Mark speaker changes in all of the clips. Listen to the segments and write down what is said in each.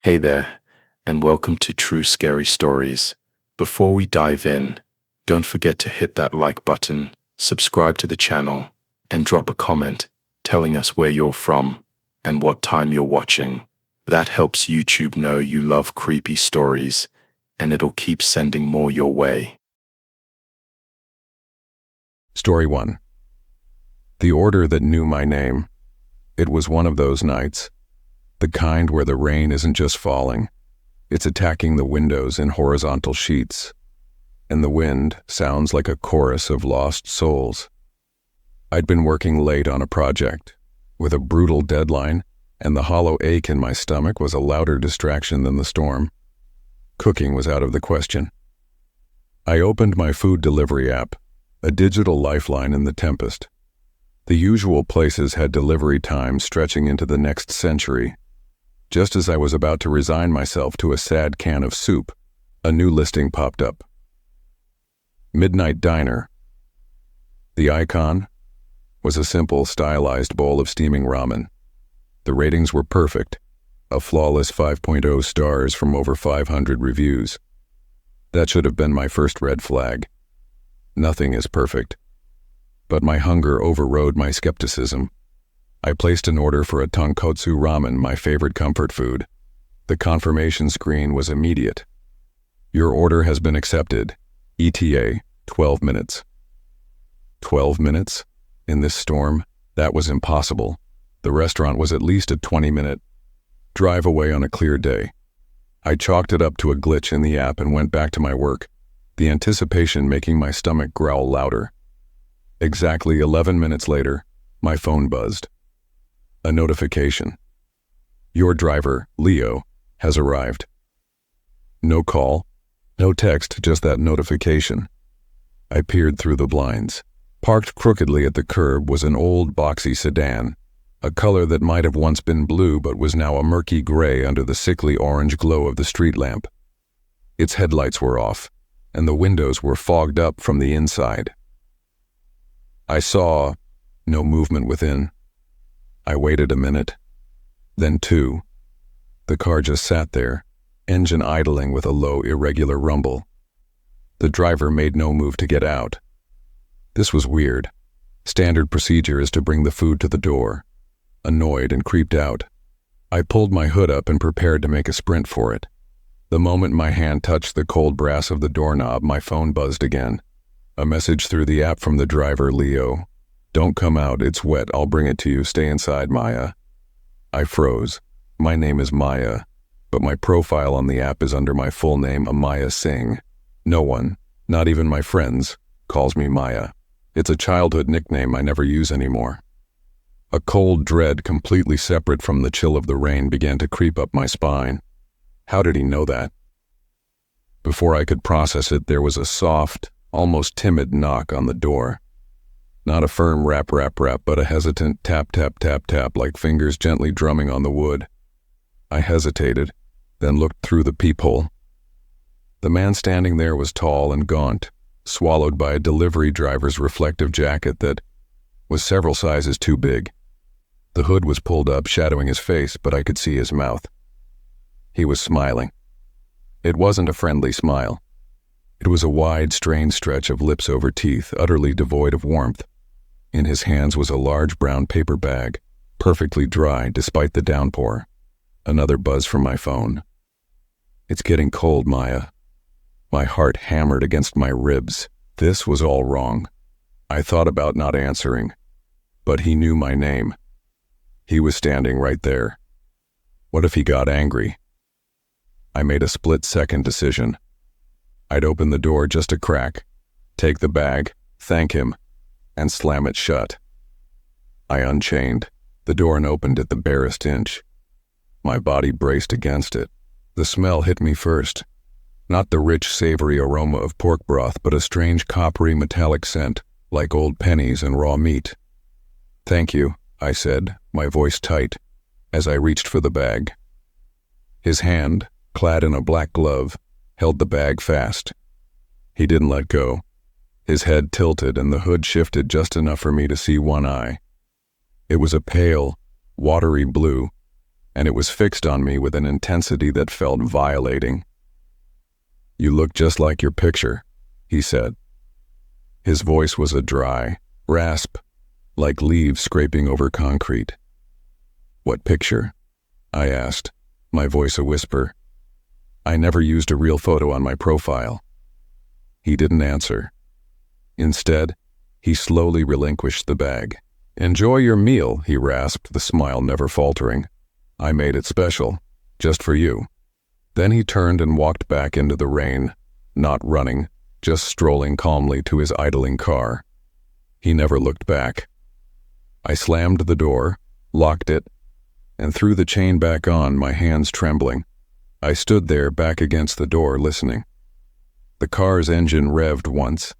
Speaker 1: Hey there, and welcome to True Scary Stories. Before we dive in, don't forget to hit that like button, subscribe to the channel, and drop a comment telling us where you're from and what time you're watching. That helps YouTube know you love creepy stories, and it'll keep sending more your way.
Speaker 2: Story 1. The order that knew my name. It was one of those nights. The kind where the rain isn't just falling, it's attacking the windows in horizontal sheets, and the wind sounds like a chorus of lost souls. I'd been working late on a project, with a brutal deadline, and the hollow ache in my stomach was a louder distraction than the storm. Cooking was out of the question. I opened my food delivery app, a digital lifeline in the tempest. The usual places had delivery times stretching into the next century. Just as I was about to resign myself to a sad can of soup, a new listing popped up. Midnight Diner. The icon was a simple, stylized bowl of steaming ramen. The ratings were perfect, a flawless 5.0 stars from over 500 reviews. That should have been my first red flag. Nothing is perfect. But my hunger overrode my skepticism. I placed an order for a tonkotsu ramen, my favorite comfort food. The confirmation screen was immediate. Your order has been accepted. ETA, 12 minutes. 12 minutes? In this storm, that was impossible. The restaurant was at least a 20-minute drive away on a clear day. I chalked it up to a glitch in the app and went back to my work, the anticipation making my stomach growl louder. Exactly 11 minutes later, my phone buzzed. A notification. Your driver, Leo, has arrived. No call, no text, just that notification. I peered through the blinds. Parked crookedly at the curb was an old boxy sedan, a color that might have once been blue but was now a murky gray under the sickly orange glow of the street lamp. Its headlights were off, and the windows were fogged up from the inside. I saw no movement within. I waited a minute, then two. The car just sat there, engine idling with a low, irregular rumble. The driver made no move to get out. This was weird. Standard procedure is to bring the food to the door. Annoyed and creeped out, I pulled my hood up and prepared to make a sprint for it. The moment my hand touched the cold brass of the doorknob, my phone buzzed again. A message through the app from the driver, Leo. Don't come out, it's wet, I'll bring it to you, stay inside, Maya. I froze. My name is Maya, but my profile on the app is under my full name, Amaya Singh. No one, not even my friends, calls me Maya. It's a childhood nickname I never use anymore. A cold dread completely separate from the chill of the rain began to creep up my spine. How did he know that? Before I could process it, there was a soft, almost timid knock on the door. Not a firm rap, but a hesitant tap, tap, tap, tap, like fingers gently drumming on the wood. I hesitated, then looked through the peephole. The man standing there was tall and gaunt, swallowed by a delivery driver's reflective jacket that was several sizes too big. The hood was pulled up, shadowing his face, but I could see his mouth. He was smiling. It wasn't a friendly smile. It was a wide, strained stretch of lips over teeth, utterly devoid of warmth. In his hands was a large brown paper bag, perfectly dry despite the downpour. Another buzz from my phone. It's getting cold, Maya. My heart hammered against my ribs. This was all wrong. I thought about not answering, but he knew my name. He was standing right there. What if he got angry? I made a split-second decision. I'd open the door just a crack, take the bag, thank him, and slam it shut. I unchained the door and opened it the barest inch. My body braced against it. The smell hit me first. Not the rich, savory aroma of pork broth, but a strange coppery metallic scent, like old pennies and raw meat. Thank you, I said, my voice tight, as I reached for the bag. His hand, clad in a black glove, held the bag fast. He didn't let go. His head tilted and the hood shifted just enough for me to see one eye. It was a pale, watery blue, and it was fixed on me with an intensity that felt violating. "You look just like your picture," he said. His voice was a dry rasp, like leaves scraping over concrete. "What picture?" I asked, my voice a whisper. I never used a real photo on my profile. He didn't answer. Instead, he slowly relinquished the bag. "Enjoy your meal," he rasped, the smile never faltering. "I made it special, just for you." Then he turned and walked back into the rain, not running, just strolling calmly to his idling car. He never looked back. I slammed the door, locked it, and threw the chain back on, my hands trembling. I stood there back against the door, listening. The car's engine revved once,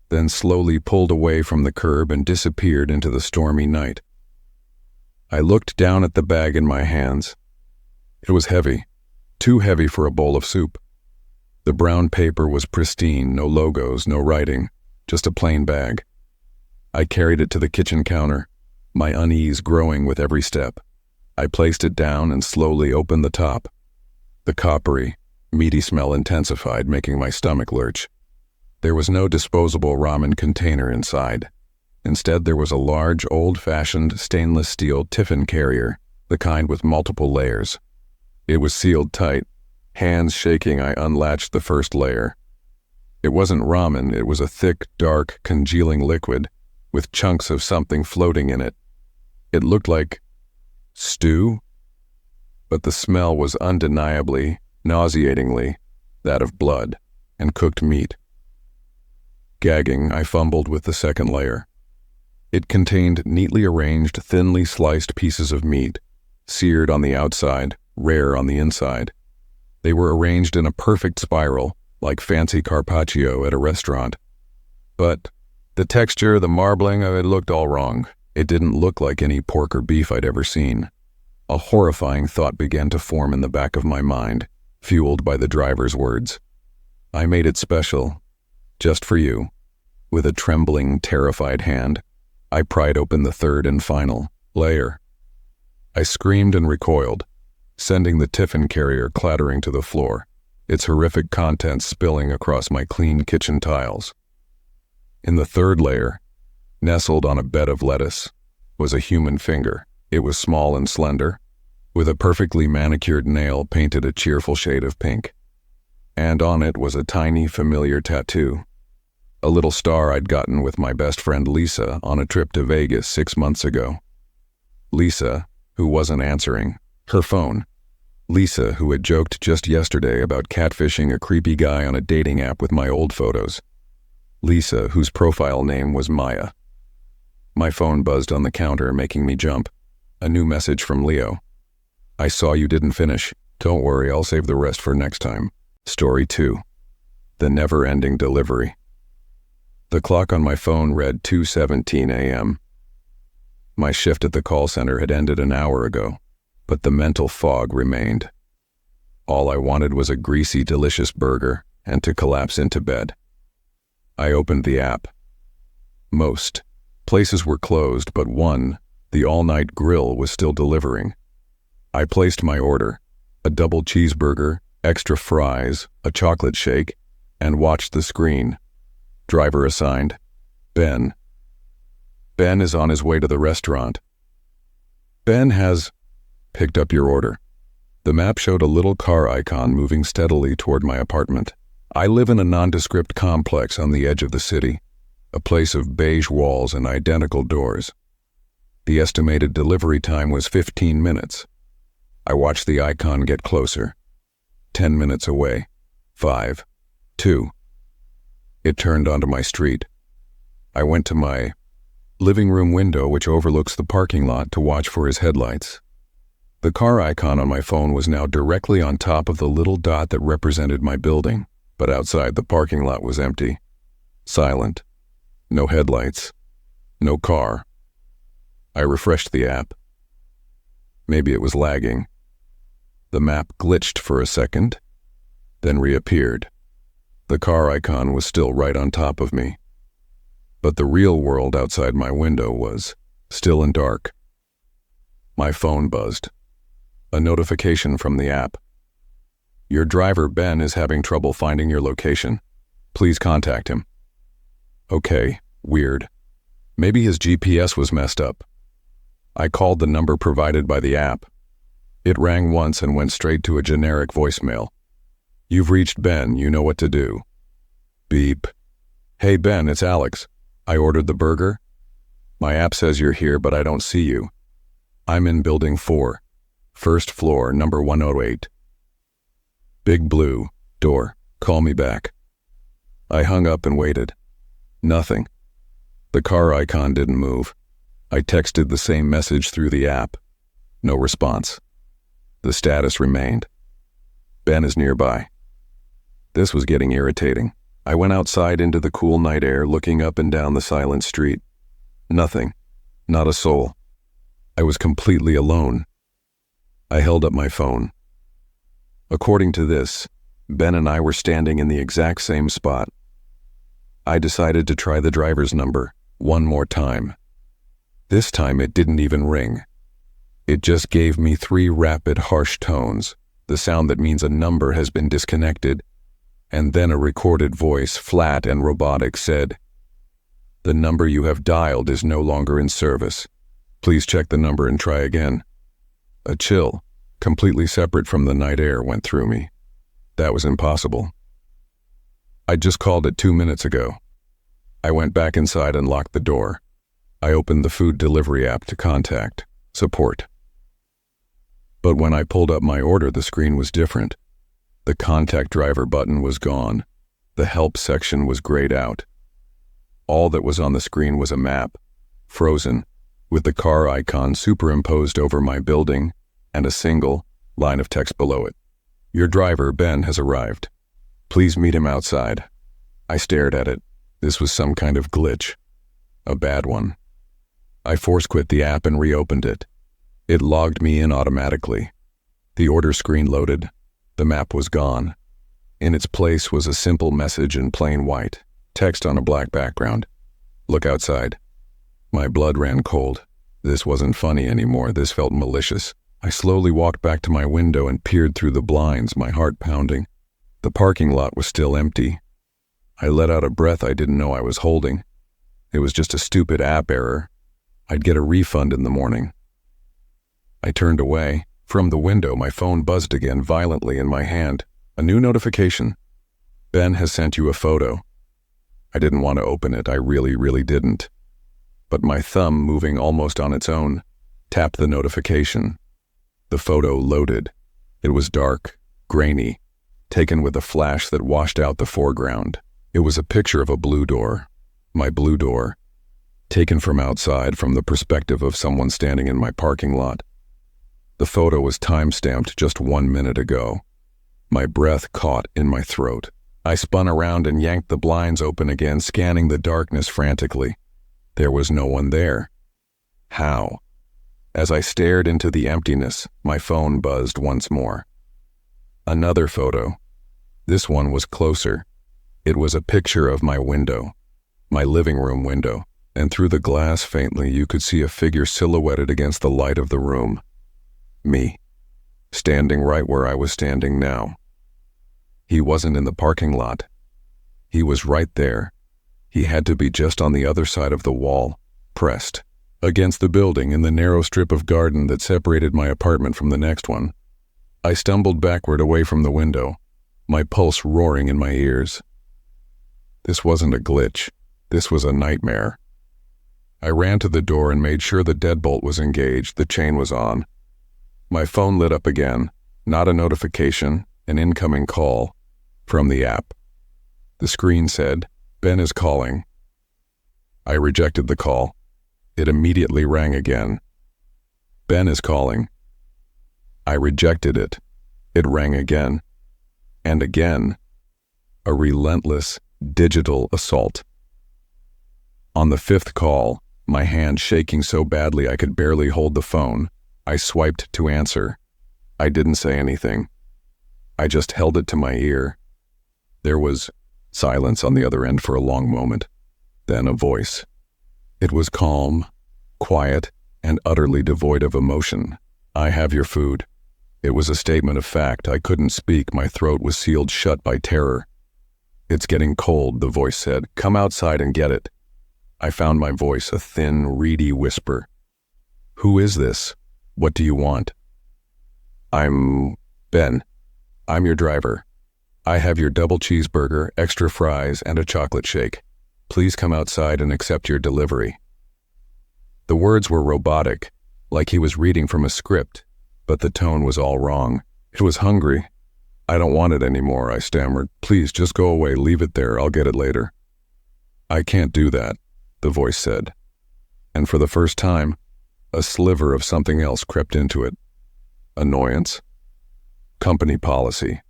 Speaker 2: then slowly pulled away from the curb and disappeared into the stormy night. I looked down at the bag in my hands. It was heavy, too heavy for a bowl of soup. The brown paper was pristine, no logos, no writing, just a plain bag. I carried it to the kitchen counter, my unease growing with every step. I placed it down and slowly opened the top. The coppery, meaty smell intensified, making my stomach lurch. There was no disposable ramen container inside. Instead, there was a large, old-fashioned stainless steel tiffin carrier, the kind with multiple layers. It was sealed tight. Hands shaking, I unlatched the first layer. It wasn't ramen, it was a thick, dark, congealing liquid, with chunks of something floating in it. It looked like stew, but the smell was undeniably, nauseatingly, that of blood and cooked meat. Gagging, I fumbled with the second layer. It contained neatly arranged, thinly sliced pieces of meat, seared on the outside, rare on the inside. They were arranged in a perfect spiral, like fancy carpaccio at a restaurant. But the texture, the marbling, it looked all wrong. It didn't look like any pork or beef I'd ever seen. A horrifying thought began to form in the back of my mind, fueled by the driver's words. "I made it special, just for you." With a trembling, terrified hand, I pried open the third and final layer. I screamed and recoiled, sending the tiffin carrier clattering to the floor, its horrific contents spilling across my clean kitchen tiles. In the third layer, nestled on a bed of lettuce, was a human finger. It was small and slender, with a perfectly manicured nail painted a cheerful shade of pink. And on it was a tiny, familiar tattoo. A little star I'd gotten with my best friend Lisa on a trip to Vegas 6 months ago. Lisa, who wasn't answering her phone. Lisa, who had joked just yesterday about catfishing a creepy guy on a dating app with my old photos. Lisa, whose profile name was Maya. My phone buzzed on the counter, making me jump. A new message from Leo. "I saw you didn't finish. Don't worry, I'll save the rest for next time." Story 2. The never-ending delivery. The clock on my phone read 2:17 a.m. My shift at the call center had ended an hour ago, but the mental fog remained. All I wanted was a greasy, delicious burger and to collapse into bed. I opened the app. Most places were closed, but one, the all-night grill, was still delivering. I placed my order, a double cheeseburger, extra fries, a chocolate shake, and watched the screen. Driver assigned, Ben. Ben is on his way to the restaurant. Ben has picked up your order. The map showed a little car icon moving steadily toward my apartment. I live in a nondescript complex on the edge of the city, a place of beige walls and identical doors. The estimated delivery time was 15 minutes. I watched the icon get closer. 10 minutes away. 5. 2. It turned onto my street. I went to my living room window, which overlooks the parking lot, to watch for his headlights. The car icon on my phone was now directly on top of the little dot that represented my building, but outside the parking lot was empty. Silent. No headlights. No car. I refreshed the app. Maybe it was lagging. The map glitched for a second, then reappeared. The car icon was still right on top of me. But the real world outside my window was still and dark. My phone buzzed. A notification from the app. Your driver, Ben, is having trouble finding your location. Please contact him. Okay, weird. Maybe his GPS was messed up. I called the number provided by the app. It rang once and went straight to a generic voicemail. You've reached Ben, you know what to do. Beep. Hey Ben, it's Alex. I ordered the burger. My app says you're here, but I don't see you. I'm in building 4, first floor, number 108. Big blue, door, call me back. I hung up and waited. Nothing. The car icon didn't move. I texted the same message through the app. No response. The status remained. Ben is nearby. This was getting irritating. I went outside into the cool night air, looking up and down the silent street. Nothing. Not a soul. I was completely alone. I held up my phone. According to this, Ben and I were standing in the exact same spot. I decided to try the driver's number one more time. This time it didn't even ring. It just gave me 3 rapid, harsh tones, the sound that means a number has been disconnected, and then a recorded voice, flat and robotic, said, "The number you have dialed is no longer in service. Please check the number and try again." A chill, completely separate from the night air, went through me. That was impossible. I just called it 2 minutes ago. I went back inside and locked the door. I opened the food delivery app to contact support. But when I pulled up my order, the screen was different. The contact driver button was gone. The help section was grayed out. All that was on the screen was a map, frozen, with the car icon superimposed over my building and a single line of text below it. Your driver, Ben, has arrived. Please meet him outside. I stared at it. This was some kind of glitch. A bad one. I force quit the app and reopened it. It logged me in automatically. The order screen loaded. The map was gone. In its place was a simple message in plain white, text on a black background. Look outside. My blood ran cold. This wasn't funny anymore. This felt malicious. I slowly walked back to my window and peered through the blinds, my heart pounding. The parking lot was still empty. I let out a breath I didn't know I was holding. It was just a stupid app error. I'd get a refund in the morning. I turned away. From the window, my phone buzzed again violently in my hand. A new notification. Ben has sent you a photo. I didn't want to open it. I really didn't. But my thumb, moving almost on its own, tapped the notification. The photo loaded. It was dark, grainy, taken with a flash that washed out the foreground. It was a picture of a blue door. My blue door. Taken from outside, from the perspective of someone standing in my parking lot. The photo was time-stamped just 1 minute ago. My breath caught in my throat. I spun around and yanked the blinds open again, scanning the darkness frantically. There was no one there. How? As I stared into the emptiness, my phone buzzed once more. Another photo. This one was closer. It was a picture of my window, my living room window, and through the glass faintly you could see a figure silhouetted against the light of the room. Me, standing right where I was standing now. He wasn't in the parking lot. He was right there. He had to be just on the other side of the wall, pressed against the building in the narrow strip of garden that separated my apartment from the next one. I stumbled backward away from the window, my pulse roaring in my ears. This wasn't a glitch. This was a nightmare. I ran to the door and made sure the deadbolt was engaged, the chain was on. My phone lit up again, not a notification, an incoming call from the app. The screen said, "Ben is calling." I rejected the call. It immediately rang again. "Ben is calling." I rejected it. It rang again. And again. A relentless, digital assault. On the 5th call, my hand shaking so badly I could barely hold the phone, I swiped to answer. I didn't say anything. I just held it to my ear. There was silence on the other end for a long moment. Then a voice. It was calm, quiet, and utterly devoid of emotion. "I have your food." It was a statement of fact. I couldn't speak. My throat was sealed shut by terror. "It's getting cold," the voice said. "Come outside and get it." I found my voice, a thin, reedy whisper. "Who is this? What do you want?" "I'm Ben. I'm your driver. I have your double cheeseburger, extra fries, and a chocolate shake. Please come outside and accept your delivery." The words were robotic, like he was reading from a script, but the tone was all wrong. It was hungry. "I don't want it anymore," I stammered. "Please, just go away. Leave it there. I'll get it later." "I can't do that," the voice said. And for the first time, a sliver of something else crept into it. Annoyance? Company policy.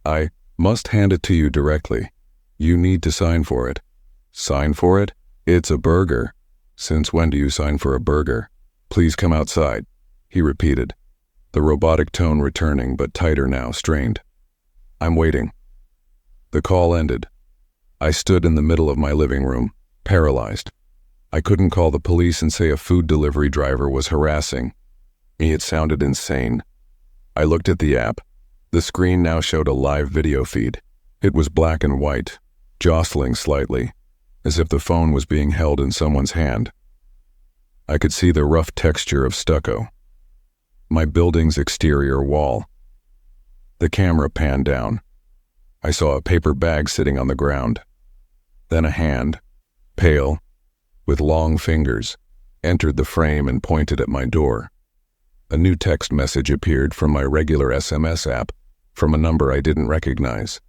Speaker 2: "I must hand it to you directly. You need to sign for it." "Sign for it? It's a burger." "Since when do you sign for a burger?" "Please come outside," he repeated, the robotic tone returning, but tighter now, strained. "I'm waiting." The call ended. I stood in the middle of my living room, paralyzed. I couldn't call the police and say a food delivery driver was harassing me. It sounded insane. I looked at the app. The screen now showed a live video feed. It was black and white, jostling slightly, as if the phone was being held in someone's hand. I could see the rough texture of stucco. My building's exterior wall. The camera panned down. I saw a paper bag sitting on the ground. Then a hand, pale, with long fingers, entered the frame and pointed at my door. A new text message appeared from my regular SMS app, from a number I didn't recognize.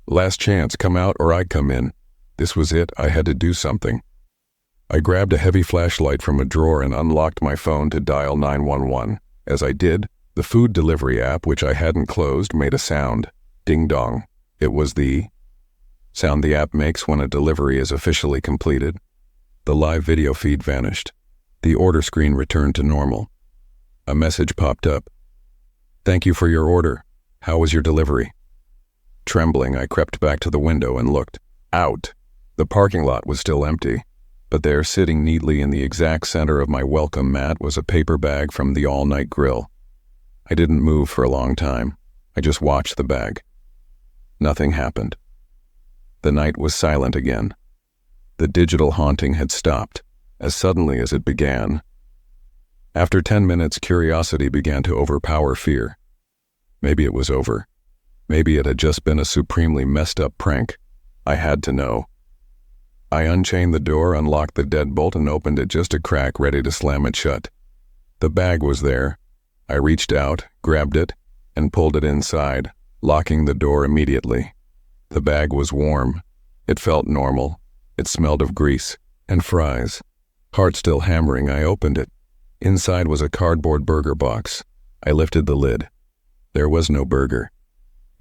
Speaker 2: "Last chance, come out or I come in." This was it. I had to do something. I grabbed a heavy flashlight from a drawer and unlocked my phone to dial 911. As I did, the food delivery app, which I hadn't closed, made a sound. Ding dong. It was the sound the app makes when a delivery is officially completed. The live video feed vanished. The order screen returned to normal. A message popped up. "Thank you for your order. How was your delivery?" Trembling, I crept back to the window and looked out. The parking lot was still empty, but there, sitting neatly in the exact center of my welcome mat, was a paper bag from the all-night grill. I didn't move for a long time. I just watched the bag. Nothing happened. The night was silent again. The digital haunting had stopped, as suddenly as it began. After 10 minutes, curiosity began to overpower fear. Maybe it was over. Maybe it had just been a supremely messed up prank. I had to know. I unchained the door, unlocked the deadbolt, and opened it just a crack, ready to slam it shut. The bag was there. I reached out, grabbed it, and pulled it inside, locking the door immediately. The bag was warm. It felt normal. It smelled of grease and fries. Heart still hammering, I opened it. Inside was a cardboard burger box. I lifted the lid. There was no burger.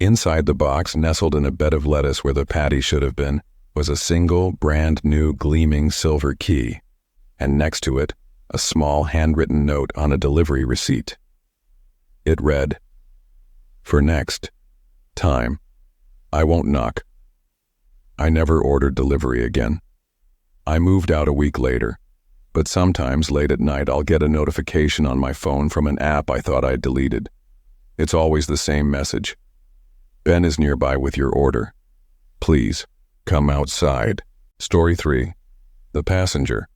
Speaker 2: Inside the box, nestled in a bed of lettuce where the patty should have been, was a single, brand new, gleaming silver key, and next to it, a small handwritten note on a delivery receipt. It read, "For next time, I won't knock." I never ordered delivery again. I moved out a week later, but sometimes late at night I'll get a notification on my phone from an app I thought I'd deleted. It's always the same message. "Ben is nearby with your order. Please, come outside." Story 3. The Passenger.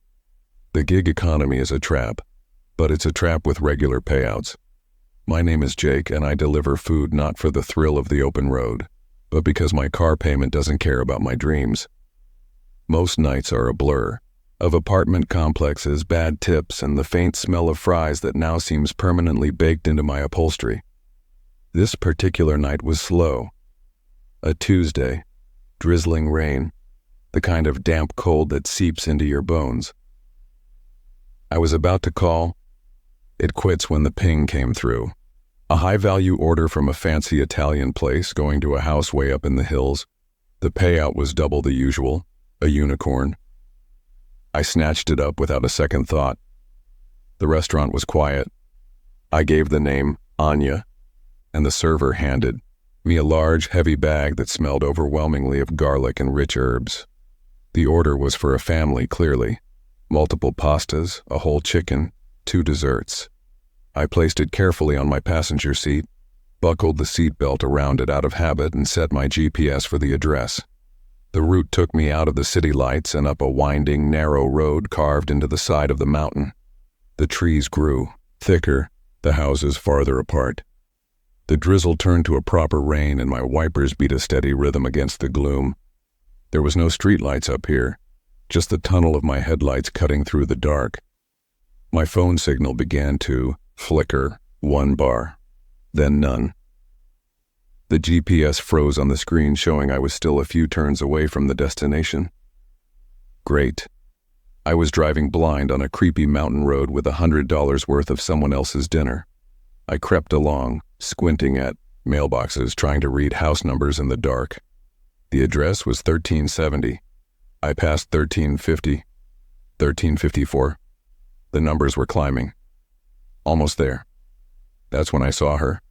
Speaker 2: The gig economy is a trap, but it's a trap with regular payouts. My name is Jake, and I deliver food not for the thrill of the open road, but because my car payment doesn't care about my dreams. Most nights are a blur, of apartment complexes, bad tips, and the faint smell of fries that now seems permanently baked into my upholstery. This particular night was slow. A Tuesday, drizzling rain, the kind of damp cold that seeps into your bones. I was about to call. It quits when the ping came through. A high-value order from a fancy Italian place going to a house way up in the hills. The payout was double the usual, a unicorn. I snatched it up without a second thought. The restaurant was quiet. I gave the name, Anya, and the server handed me a large, heavy bag that smelled overwhelmingly of garlic and rich herbs. The order was for a family, clearly. Multiple pastas, a whole chicken, 2 desserts. I placed it carefully on my passenger seat, buckled the seatbelt around it out of habit, and set my GPS for the address. The route took me out of the city lights and up a winding, narrow road carved into the side of the mountain. The trees grew thicker, the houses farther apart. The drizzle turned to a proper rain, and my wipers beat a steady rhythm against the gloom. There was no streetlights up here, just the tunnel of my headlights cutting through the dark. My phone signal began to flicker, 1 bar, then none. The GPS froze on the screen, showing I was still a few turns away from the destination. Great. I was driving blind on a creepy mountain road with $100 worth of someone else's dinner. I crept along, squinting at mailboxes, trying to read house numbers in the dark. The address was 1370. I passed 1350, 1354. The numbers were climbing. Almost there. That's when I saw her.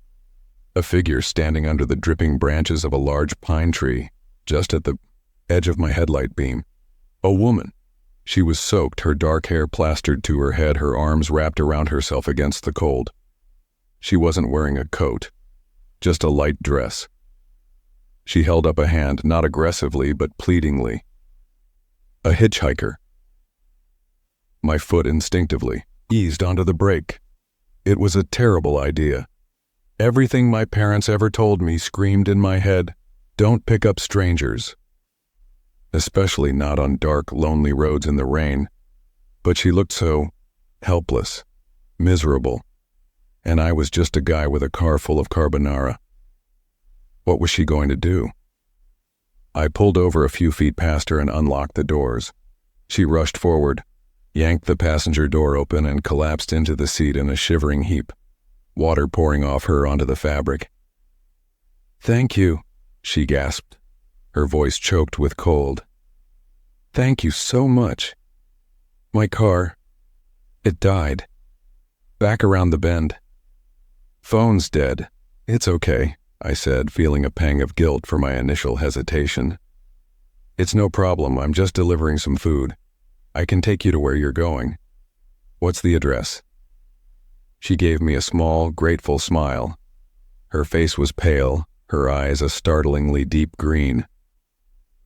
Speaker 2: A figure standing under the dripping branches of a large pine tree, just at the edge of my headlight beam. A woman. She was soaked, her dark hair plastered to her head, her arms wrapped around herself against the cold. She wasn't wearing a coat, just a light dress. She held up a hand, not aggressively, but pleadingly. A hitchhiker. My foot instinctively eased onto the brake. It was a terrible idea. Everything my parents ever told me screamed in my head, don't pick up strangers. Especially not on dark, lonely roads in the rain. But she looked so helpless, miserable, and I was just a guy with a car full of carbonara. What was she going to do? I pulled over a few feet past her and unlocked the doors. She rushed forward, yanked the passenger door open, and collapsed into the seat in a shivering heap, water pouring off her onto the fabric. "Thank you," she gasped, her voice choked with cold. "Thank you so much. My car, it died. Back around the bend. Phone's dead. It's okay," I said, feeling a pang of guilt for my initial hesitation. "It's no problem. I'm just delivering some food. I can take you to where you're going. What's the address?" She gave me a small, grateful smile. Her face was pale, her eyes a startlingly deep green.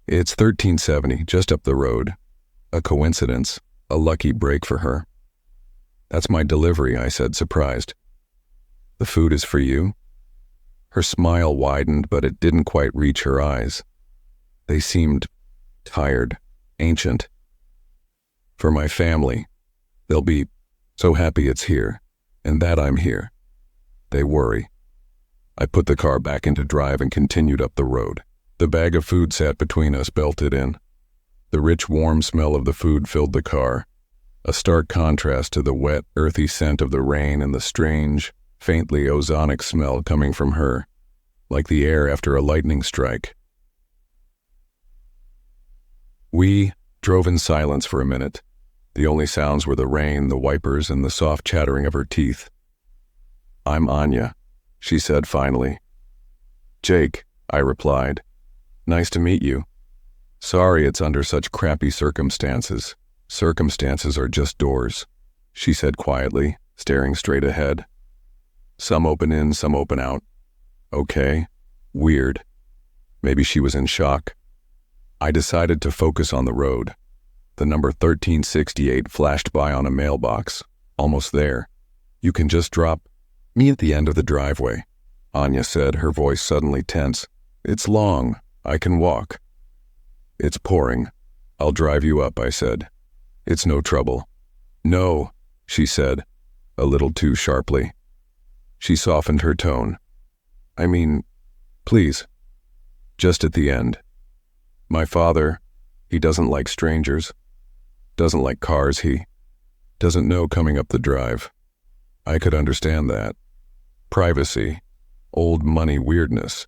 Speaker 2: "It's 1370, just up the road. A coincidence, a lucky break for her." "That's my delivery," I said, surprised. "The food is for you?" Her smile widened, but it didn't quite reach her eyes. They seemed tired, ancient. "For my family. They'll be so happy it's here, and that I'm here. They worry." I put the car back into drive and continued up the road. The bag of food sat between us, belted in. The rich, warm smell of the food filled the car, a stark contrast to the wet, earthy scent of the rain and the strange, faintly ozonic smell coming from her, like the air after a lightning strike. We drove in silence for a minute. The only sounds were the rain, the wipers, and the soft chattering of her teeth. "I'm Anya," she said finally. "Jake," I replied. "Nice to meet you. Sorry it's under such crappy circumstances. Circumstances are just doors," she said quietly, staring straight ahead. "Some open in, some open out. Okay. Weird." Maybe she was in shock. I decided to focus on the road. The number 1368 flashed by on a mailbox. Almost there. "You can just drop me at the end of the driveway," Anya said, her voice suddenly tense. "It's long. I can walk." "It's pouring. I'll drive you up," I said. "It's no trouble." "No," she said, a little too sharply. She softened her tone. "I mean, please. Just at the end. My father, he doesn't like strangers. Doesn't like cars. He doesn't know coming up the drive." I could understand that. Privacy. Old money weirdness.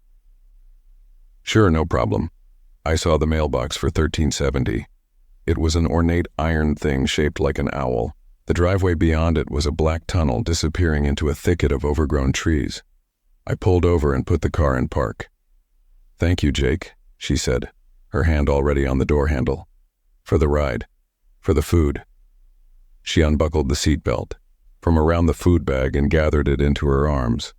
Speaker 2: "Sure, no problem." I saw the mailbox for 1370. It was an ornate iron thing shaped like an owl. The driveway beyond it was a black tunnel disappearing into a thicket of overgrown trees. I pulled over and put the car in park. "Thank you, Jake," she said, her hand already on the door handle. "For the ride. For the food." She unbuckled the seatbelt. from around the food bag and gathered it into her arms.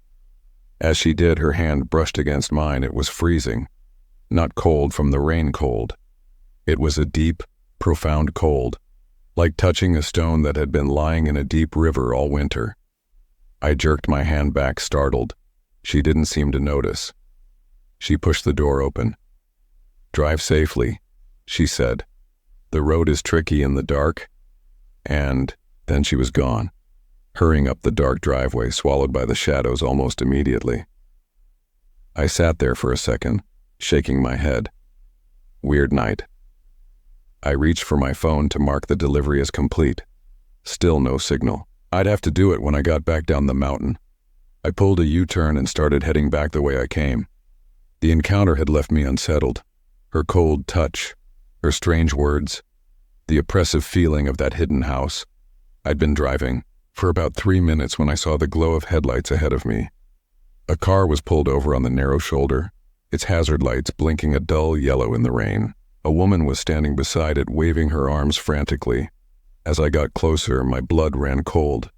Speaker 2: As she did, her hand brushed against mine. It was freezing, not cold from the rain cold. It was a deep, profound cold, like touching a stone that had been lying in a deep river all winter. I jerked my hand back, startled. She didn't seem to notice. She pushed the door open. "Drive safely," she said. "The road is tricky in the dark." And then she was gone, hurrying up the dark driveway, swallowed by the shadows almost immediately. I sat there for a second, shaking my head. Weird night. I reached for my phone to mark the delivery as complete. Still no signal. I'd have to do it when I got back down the mountain. I pulled a U-turn and started heading back the way I came. The encounter had left me unsettled. Her cold touch, her strange words, the oppressive feeling of that hidden house. I'd been driving for about 3 minutes when I saw the glow of headlights ahead of me. A car was pulled over on the narrow shoulder, its hazard lights blinking a dull yellow in the rain. A woman was standing beside it, waving her arms frantically. As I got closer, my blood ran cold.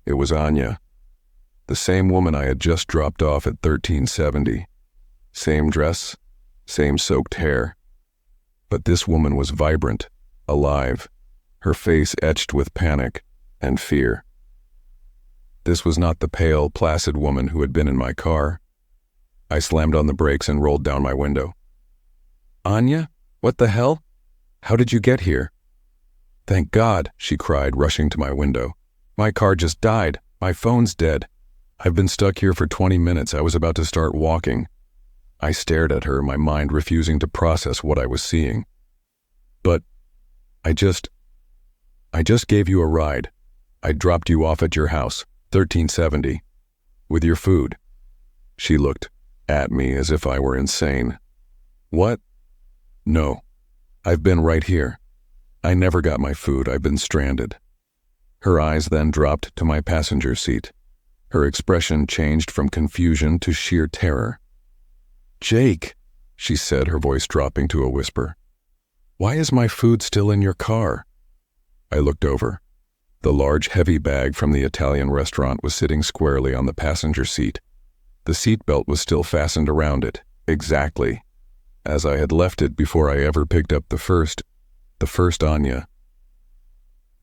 Speaker 2: It was Anya, the same woman I had just dropped off at 1370. Same dress, same soaked hair. But this woman was vibrant, alive, her face etched with panic and fear. This was not the pale, placid woman who had been in my car. I slammed on the brakes and rolled down my window. "Anya? What the hell? How did you get here?" "Thank God," she cried, rushing to my window. "My car just died. My phone's dead. I've been stuck here for 20 minutes. I was about to start walking." I stared at her, my mind refusing to process what I was seeing. "But I just gave you a ride. I dropped you off at your house, 1370, with your food." She looked at me as if I were insane. "What? No, I've been right here. I never got my food. I've been stranded." Her eyes then dropped to my passenger seat. Her expression changed from confusion to sheer terror. "Jake," she said, her voice dropping to a whisper. "Why is my food still in your car?" I looked over. The large, heavy bag from the Italian restaurant was sitting squarely on the passenger seat. The seat belt was still fastened around it, exactly as I had left it before I ever picked up the first Anya.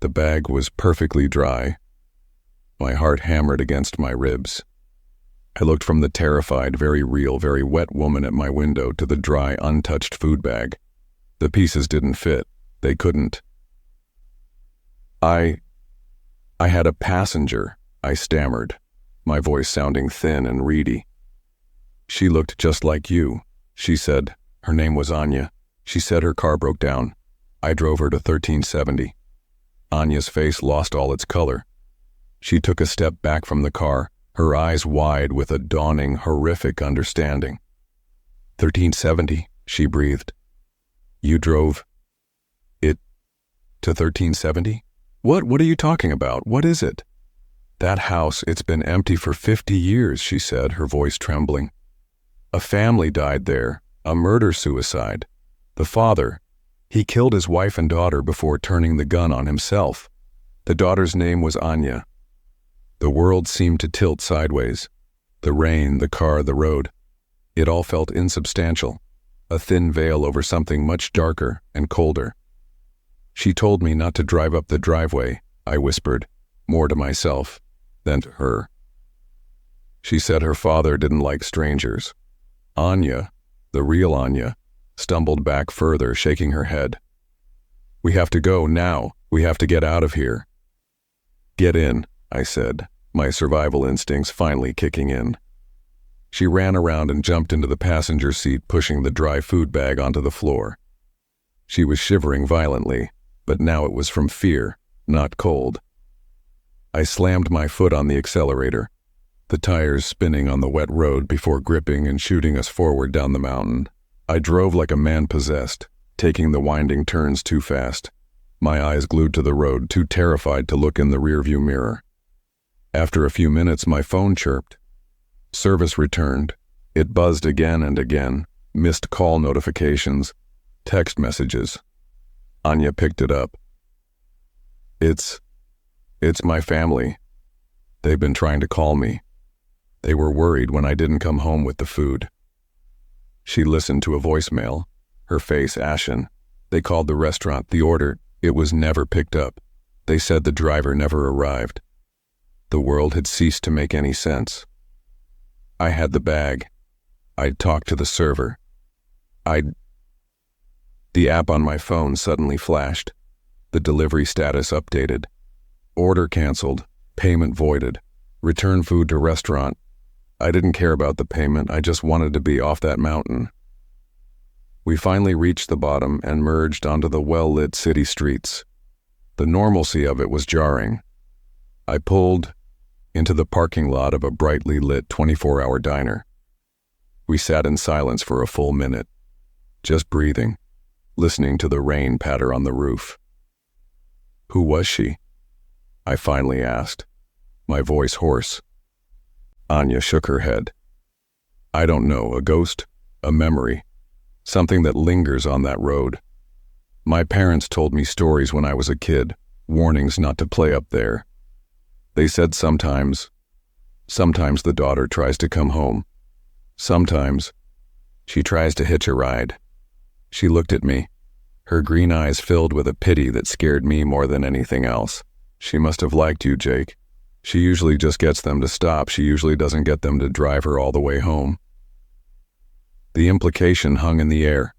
Speaker 2: The bag was perfectly dry. My heart hammered against my ribs. I looked from the terrified, very real, very wet woman at my window to the dry, untouched food bag. The pieces didn't fit. They couldn't. I had a passenger," I stammered, my voice sounding thin and reedy. "She looked just like you," she said. Her name was Anya. She said her car broke down. I drove her to 1370. Anya's face lost all its color. She took a step back from the car, her eyes wide with a dawning, horrific understanding. 1370, she breathed. "You drove it to 1370? What are you talking about? What is it?" "That house, it's been empty for 50 years, she said, her voice trembling. "A family died there, a murder-suicide. The father, he killed his wife and daughter before turning the gun on himself. The daughter's name was Anya." The world seemed to tilt sideways. The rain, the car, the road. It all felt insubstantial, a thin veil over something much darker and colder. "She told me not to drive up the driveway," I whispered, more to myself than to her. "She said her father didn't like strangers." Anya, the real Anya, stumbled back further, shaking her head. "We have to go now. We have to get out of here." "Get in," I said, my survival instincts finally kicking in. She ran around and jumped into the passenger seat, pushing the dry food bag onto the floor. She was shivering violently, but now it was from fear, not cold. I slammed my foot on the accelerator, the tires spinning on the wet road before gripping and shooting us forward down the mountain. I drove like a man possessed, taking the winding turns too fast, my eyes glued to the road, too terrified to look in the rearview mirror. After a few minutes, my phone chirped. Service returned. It buzzed again and again, missed call notifications, text messages. Anya picked it up. It's my family," They've been trying to call me. They were worried when I didn't come home with the food." She listened to a voicemail, her face ashen. "They called the restaurant, the order. It was never picked up. They said the driver never arrived." The world had ceased to make any sense. I had the bag. I'd talked to the server. The app on my phone suddenly flashed. The delivery status updated. Order canceled. Payment voided. Return food to restaurant. I didn't care about the payment. I just wanted to be off that mountain. We finally reached the bottom and merged onto the well-lit city streets. The normalcy of it was jarring. I pulled into the parking lot of a brightly lit 24-hour diner. We sat in silence for a full minute, just breathing, listening to the rain patter on the roof. "Who was she?" I finally asked, my voice hoarse. Anya shook her head. "I don't know, a ghost, a memory, something that lingers on that road. My parents told me stories when I was a kid, warnings not to play up there. They said sometimes the daughter tries to come home. Sometimes she tries to hitch a ride." She looked at me, her green eyes filled with a pity that scared me more than anything else. "She must have liked you, Jake. She usually just gets them to stop. She usually doesn't get them to drive her all the way home." The implication hung in the air,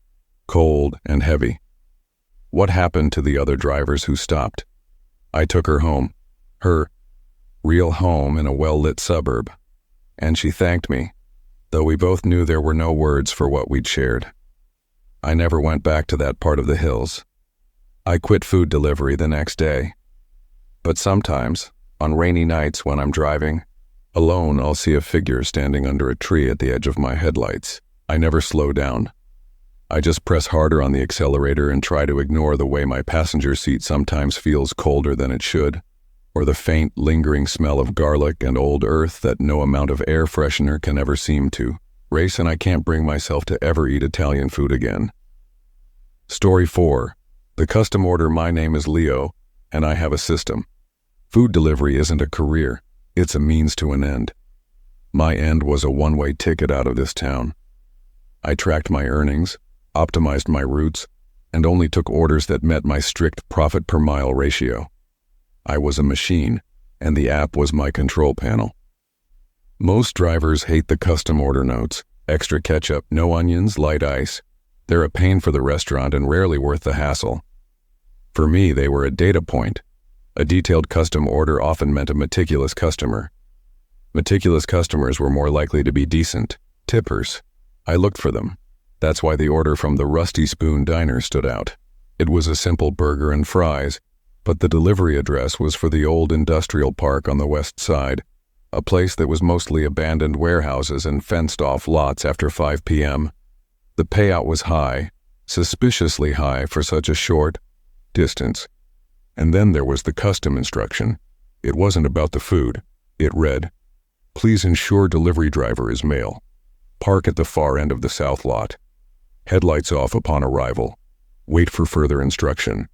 Speaker 2: cold and heavy. What happened to the other drivers who stopped? I took her home, her real home in a well-lit suburb, and she thanked me, though we both knew there were no words for what we'd shared. I never went back to that part of the hills. I quit food delivery the next day. But sometimes, on rainy nights when I'm driving, alone, I'll see a figure standing under a tree at the edge of my headlights. I never slow down. I just press harder on the accelerator and try to ignore the way my passenger seat sometimes feels colder than it should, or the faint, lingering smell of garlic and old earth that no amount of air freshener can ever seem to. Race, and I can't bring myself to ever eat Italian food again. Story 4. The custom order. My name is Leo, and I have a system. Food delivery isn't a career, it's a means to an end. My end was a one-way ticket out of this town. I tracked my earnings, optimized my routes, and only took orders that met my strict profit per mile ratio. I was a machine, and the app was my control panel. Most drivers hate the custom order notes: extra ketchup, no onions, light ice. They're a pain for the restaurant and rarely worth the hassle. For me, they were a data point. A detailed custom order often meant a meticulous customer. Meticulous customers were more likely to be decent tippers. I looked for them. That's why the order from the Rusty Spoon Diner stood out. It was a simple burger and fries, but the delivery address was for the old industrial park on the west side, a place that was mostly abandoned warehouses and fenced-off lots after 5 p.m. The payout was high, suspiciously high for such a short distance. And then there was the custom instruction. It wasn't about the food. It read, "Please ensure delivery driver is male. Park at the far end of the south lot. Headlights off upon arrival. Wait for further instruction.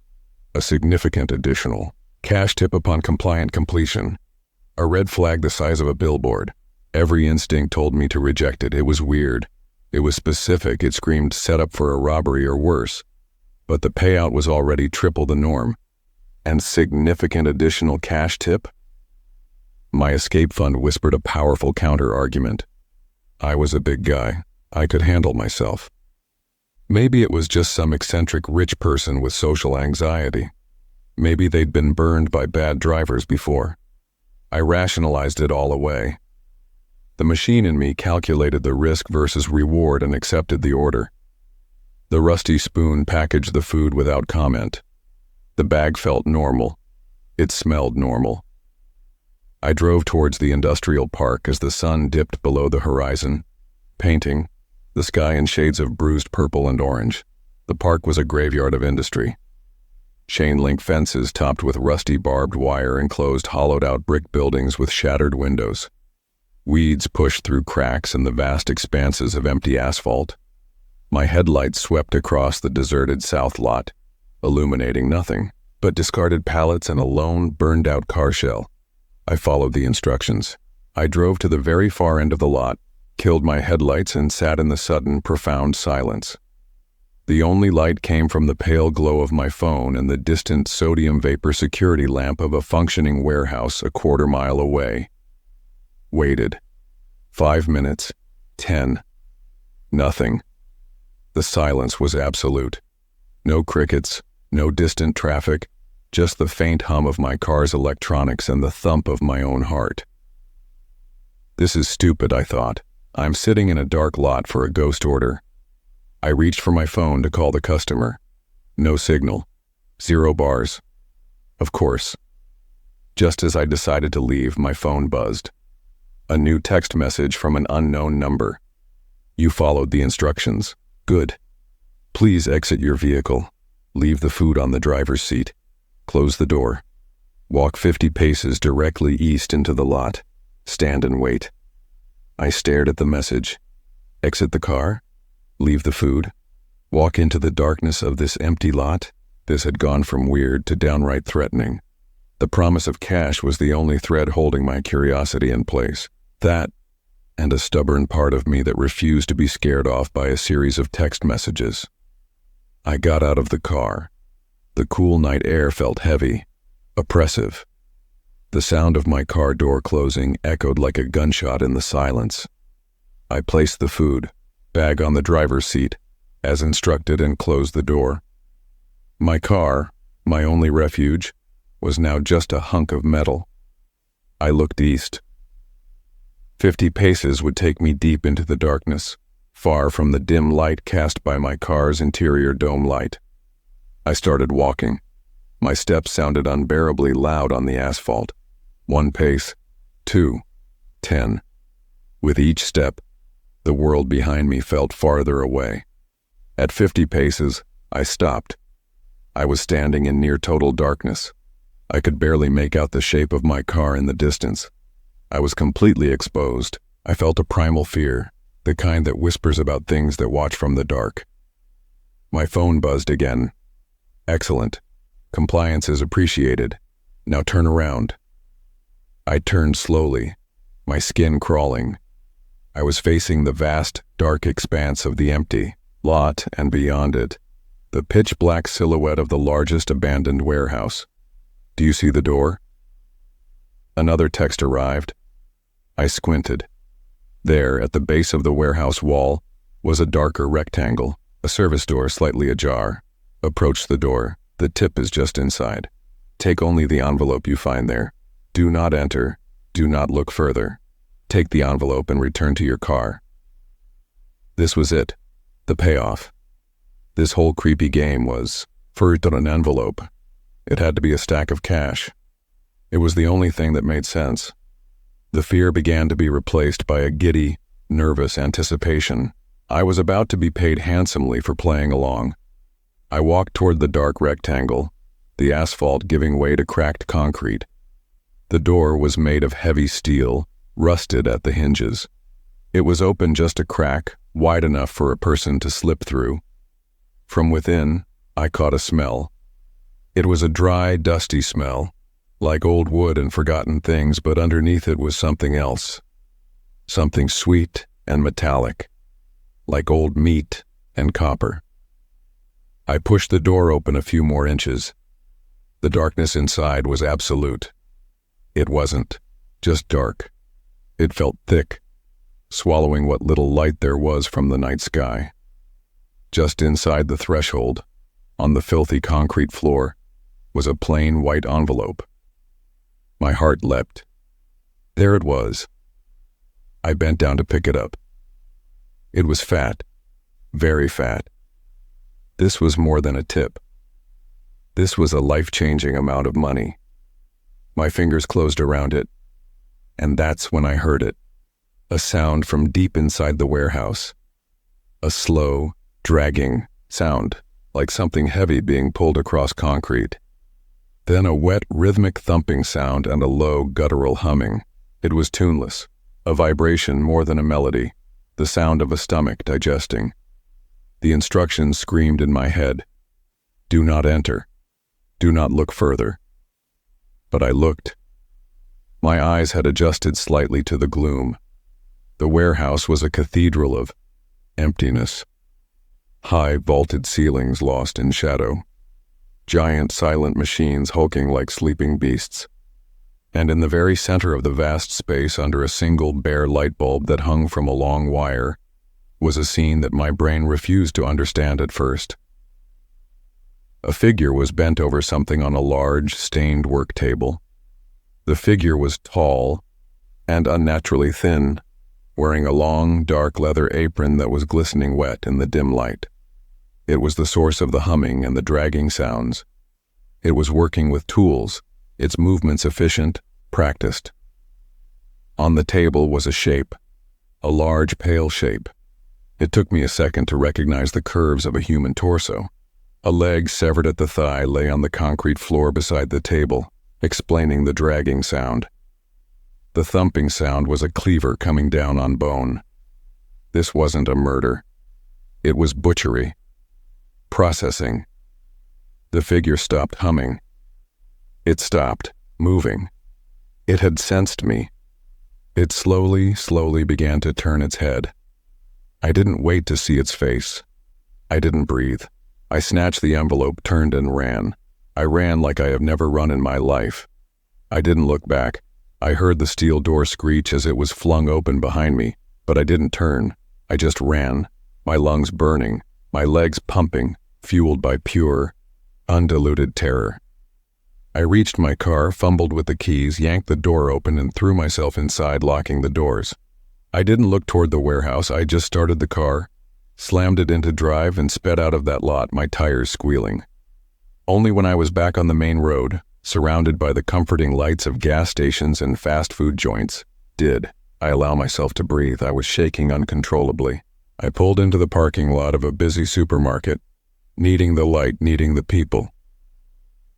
Speaker 2: A significant additional cash tip upon compliant completion." A red flag the size of a billboard. Every instinct told me to reject it. It was weird. It was specific. It screamed set up for a robbery or worse. But the payout was already triple the norm. And significant additional cash tip? My escape fund whispered a powerful counter-argument. I was a big guy. I could handle myself. Maybe it was just some eccentric rich person with social anxiety. Maybe they'd been burned by bad drivers before. I rationalized it all away. The machine in me calculated the risk versus reward and accepted the order. The Rusty Spoon packaged the food without comment. The bag felt normal. It smelled normal. I drove towards the industrial park as the sun dipped below the horizon, painting the sky in shades of bruised purple and orange. The park was a graveyard of industry. Chain-link fences topped with rusty barbed wire enclosed hollowed-out brick buildings with shattered windows. Weeds pushed through cracks in the vast expanses of empty asphalt. My headlights swept across the deserted south lot, illuminating nothing but discarded pallets and a lone, burned-out car shell. I followed the instructions. I drove to the very far end of the lot, killed my headlights, and sat in the sudden, profound silence. The only light came from the pale glow of my phone and the distant sodium vapor security lamp of a functioning warehouse a quarter-mile away. Waited. 5 minutes. 10. Nothing. The silence was absolute. No crickets, no distant traffic, just the faint hum of my car's electronics and the thump of my own heart. This is stupid, I thought. I'm sitting in a dark lot for a ghost order. I reached for my phone to call the customer. No signal. 0 bars. Of course. Just as I decided to leave, my phone buzzed. A new text message from an unknown number. You followed the instructions. Good. Please exit your vehicle. Leave the food on the driver's seat. Close the door. Walk 50 paces directly east into the lot. Stand and wait. I stared at the message. Exit the car? Leave the food? Walk into the darkness of this empty lot? This had gone from weird to downright threatening. The promise of cash was the only thread holding my curiosity in place. That, and a stubborn part of me that refused to be scared off by a series of text messages. I got out of the car. The cool night air felt heavy, oppressive. The sound of my car door closing echoed like a gunshot in the silence. I placed the food bag on the driver's seat, as instructed, and closed the door. My car, my only refuge, was now just a hunk of metal. I looked east. 50 paces would take me deep into the darkness, far from the dim light cast by my car's interior dome light. I started walking. My steps sounded unbearably loud on the asphalt. 1 pace, 2, 10. With each step, the world behind me felt farther away. At 50 paces, I stopped. I was standing in near total darkness. I could barely make out the shape of my car in the distance. I was completely exposed. I felt a primal fear, the kind that whispers about things that watch from the dark. My phone buzzed again. Excellent. Compliance is appreciated. Now turn around. I turned slowly, my skin crawling. I was facing the vast, dark expanse of the empty lot, and beyond it, the pitch-black silhouette of the largest abandoned warehouse. Do you see the door? Another text arrived. I squinted. There, at the base of the warehouse wall, was a darker rectangle, a service door slightly ajar. Approach the door. The tip is just inside. Take only the envelope you find there. Do not enter. Do not look further. Take the envelope and return to your car. This was it, the payoff. This whole creepy game was for an envelope. It had to be a stack of cash. It was the only thing that made sense. The fear began to be replaced by a giddy, nervous anticipation. I was about to be paid handsomely for playing along. I walked toward the dark rectangle, the asphalt giving way to cracked concrete. The door was made of heavy steel, rusted at the hinges. It was open just a crack, wide enough for a person to slip through. From within, I caught a smell. It was a dry, dusty smell, like old wood and forgotten things, but underneath it was something else. Something sweet and metallic, like old meat and copper. I pushed the door open a few more inches. The darkness inside was absolute. It wasn't just dark. It felt thick, swallowing what little light there was from the night sky. Just inside the threshold, on the filthy concrete floor, was a plain white envelope. My heart leapt. There it was. I bent down to pick it up. It was fat, very fat. This was more than a tip. This was a life-changing amount of money. My fingers closed around it, and that's when I heard it. A sound from deep inside the warehouse. A slow, dragging sound, like something heavy being pulled across concrete. Then a wet, rhythmic thumping sound and a low, guttural humming. It was tuneless, a vibration more than a melody, the sound of a stomach digesting. The instructions screamed in my head. Do not enter. Do not look further. But I looked. My eyes had adjusted slightly to the gloom. The warehouse was a cathedral of emptiness. High, vaulted ceilings lost in shadow. Giant, silent machines hulking like sleeping beasts. And in the very center of the vast space, under a single bare light bulb that hung from a long wire, was a scene that my brain refused to understand at first. A figure was bent over something on a large, stained work table. The figure was tall and unnaturally thin, wearing a long, dark leather apron that was glistening wet in the dim light. It was the source of the humming and the dragging sounds. It was working with tools, its movements efficient, practiced. On the table was a shape, a large, pale shape. It took me a second to recognize the curves of a human torso. A leg severed at the thigh lay on the concrete floor beside the table, explaining the dragging sound. The thumping sound was a cleaver coming down on bone. This wasn't a murder. It was butchery. Processing. The figure stopped humming. It stopped moving. It had sensed me. It slowly began to turn its head. I didn't wait to see its face. I didn't breathe. I snatched the envelope, turned and ran. I ran like I have never run in my life. I didn't look back. I heard the steel door screech as it was flung open behind me, but I didn't turn. I just ran, my lungs burning, my legs pumping, fueled by pure, undiluted terror. I reached my car, fumbled with the keys, yanked the door open, and threw myself inside, locking the doors. I didn't look toward the warehouse. I just started the car, slammed it into drive, and sped out of that lot, my tires squealing. Only when I was back on the main road, surrounded by the comforting lights of gas stations and fast food joints, did I allow myself to breathe. I was shaking uncontrollably. I pulled into the parking lot of a busy supermarket, needing the light, needing the people.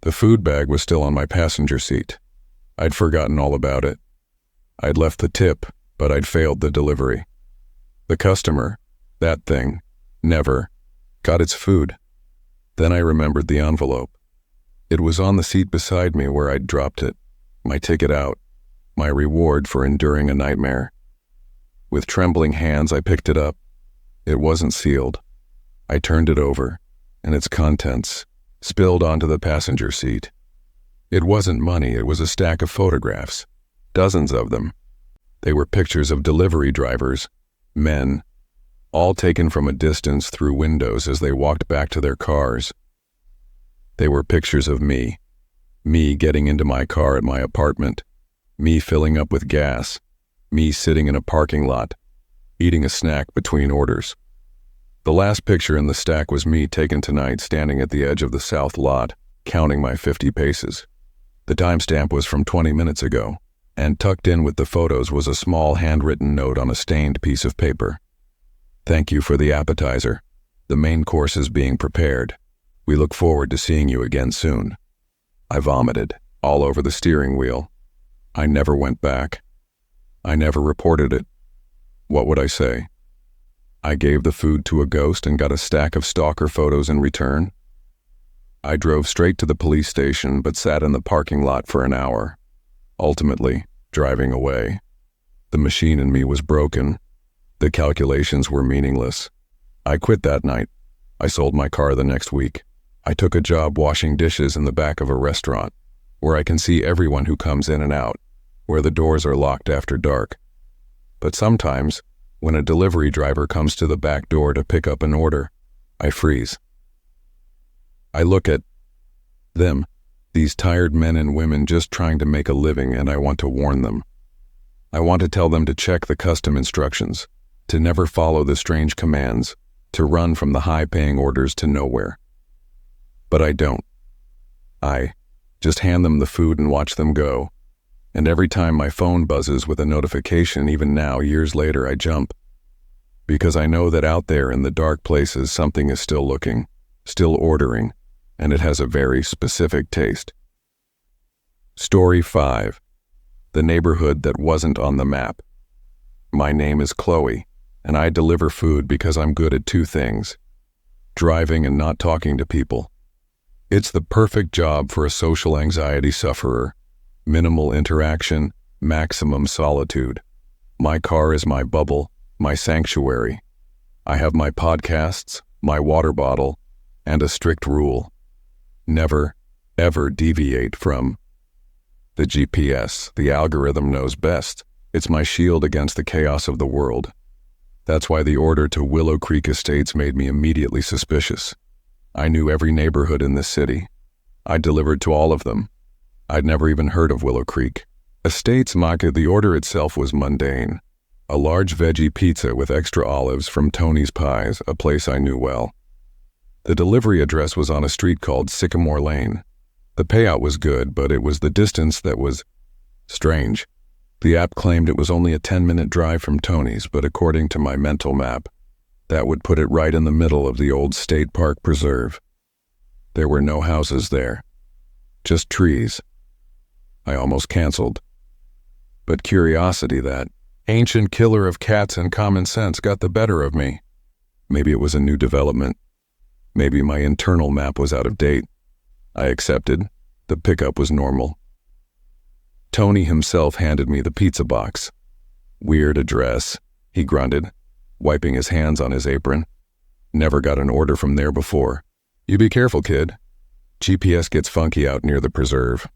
Speaker 2: The food bag was still on my passenger seat. I'd forgotten all about it. I'd left the tip, but I'd failed the delivery. The customer, that thing, never got its food. Then I remembered the envelope. It was on the seat beside me where I'd dropped it, my ticket out, my reward for enduring a nightmare. With trembling hands, I picked it up. It wasn't sealed. I turned it over, and its contents spilled onto the passenger seat. It wasn't money, it was a stack of photographs, dozens of them. They were pictures of delivery drivers, men, all taken from a distance through windows as they walked back to their cars. They were pictures of me getting into my car at my apartment, me filling up with gas, me sitting in a parking lot, eating a snack between orders. The last picture in the stack was me taken tonight, standing at the edge of the south lot, counting my 50 paces. The timestamp was from 20 minutes ago, and tucked in with the photos was a small handwritten note on a stained piece of paper. Thank you for the appetizer. The main course is being prepared. We look forward to seeing you again soon. I vomited all over the steering wheel. I never went back. I never reported it. What would I say? I gave the food to a ghost and got a stack of stalker photos in return. I drove straight to the police station but sat in the parking lot for an hour, ultimately driving away. The machine in me was broken. The calculations were meaningless. I quit that night. I sold my car the next week. I took a job washing dishes in the back of a restaurant, where I can see everyone who comes in and out, where the doors are locked after dark. But sometimes, when a delivery driver comes to the back door to pick up an order, I freeze. I look at them, these tired men and women just trying to make a living, and I want to warn them. I want to tell them to check the custom instructions, to never follow the strange commands, to run from the high-paying orders to nowhere. But I don't. I just hand them the food and watch them go. And every time my phone buzzes with a notification, even now, years later, I jump. Because I know that out there in the dark places, something is still looking, still ordering, and it has a very specific taste. Story 5. The neighborhood that wasn't on the map. My name is Chloe, and I deliver food because I'm good at two things: driving and not talking to people. It's the perfect job for a social anxiety sufferer. Minimal interaction, maximum solitude. My car is my bubble, my sanctuary. I have my podcasts, my water bottle, and a strict rule. Never, ever deviate from the GPS. The algorithm knows best. It's my shield against the chaos of the world. That's why the order to Willow Creek Estates made me immediately suspicious. I knew every neighborhood in this city. I delivered to all of them. I'd never even heard of Willow Creek Estates. The order itself was mundane. A large veggie pizza with extra olives from Tony's Pies, a place I knew well. The delivery address was on a street called Sycamore Lane. The payout was good, but it was the distance that was strange. The app claimed it was only a 10-minute drive from Tony's, but according to my mental map, that would put it right in the middle of the old State Park Preserve. There were no houses there, just trees. I almost canceled. But curiosity, that ancient killer of cats and common sense, got the better of me. Maybe it was a new development. Maybe my internal map was out of date. I accepted. The pickup was normal. Tony himself handed me the pizza box. Weird address, he grunted, wiping his hands on his apron. Never got an order from there before. You be careful, kid. GPS gets funky out near the preserve.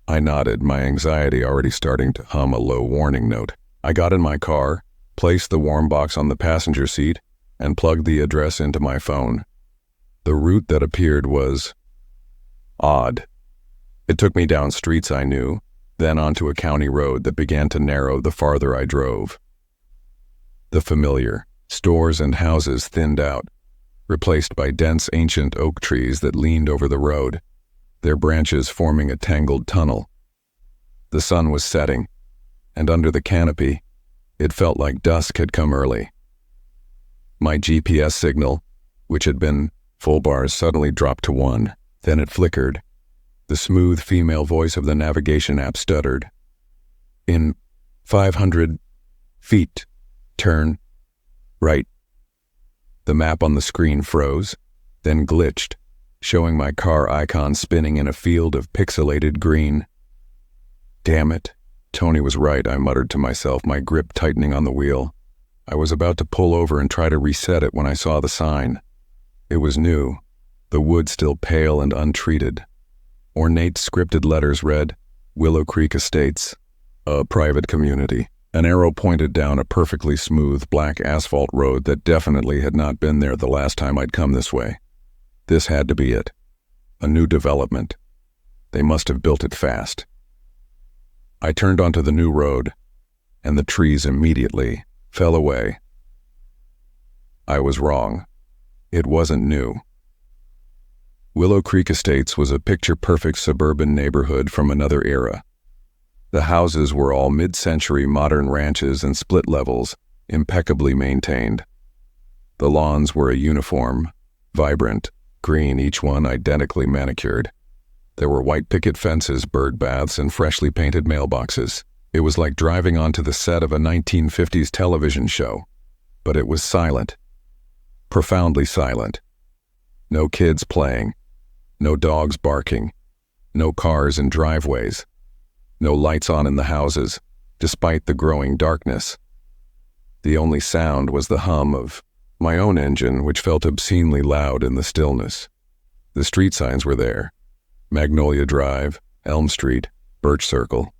Speaker 2: I nodded, my anxiety already starting to hum a low warning note. I got in my car, placed the warm box on the passenger seat, and plugged the address into my phone. The route that appeared was odd. It took me down streets I knew, then onto a county road that began to narrow the farther I drove. The familiar stores and houses thinned out, replaced by dense ancient oak trees that leaned over the road, their branches forming a tangled tunnel. The sun was setting, and under the canopy, it felt like dusk had come early. My GPS signal, which had been full bars, suddenly dropped to 1. Then it flickered. The smooth female voice of the navigation app stuttered. In 500 feet, turn right. The map on the screen froze, then glitched, showing my car icon spinning in a field of pixelated green. Damn it. Tony was right, I muttered to myself, my grip tightening on the wheel. I was about to pull over and try to reset it when I saw the sign. It was new, the wood still pale and untreated. Ornate scripted letters read, Willow Creek Estates, a private community. An arrow pointed down a perfectly smooth black asphalt road that definitely had not been there the last time I'd come this way. This had to be it. A new development. They must have built it fast. I turned onto the new road, and the trees immediately fell away. I was wrong. It wasn't new. Willow Creek Estates was a picture-perfect suburban neighborhood from another era. The houses were all mid-century modern ranches and split levels, impeccably maintained. The lawns were a uniform, vibrant, green, each one identically manicured. There were white picket fences, bird baths, and freshly painted mailboxes. It was like driving onto the set of a 1950s television show. But it was silent. Profoundly silent. No kids playing. No dogs barking. No cars in driveways. No lights on in the houses, despite the growing darkness. The only sound was the hum of my own engine, which felt obscenely loud in the stillness. The street signs were there. Magnolia Drive, Elm Street, Birch Circle.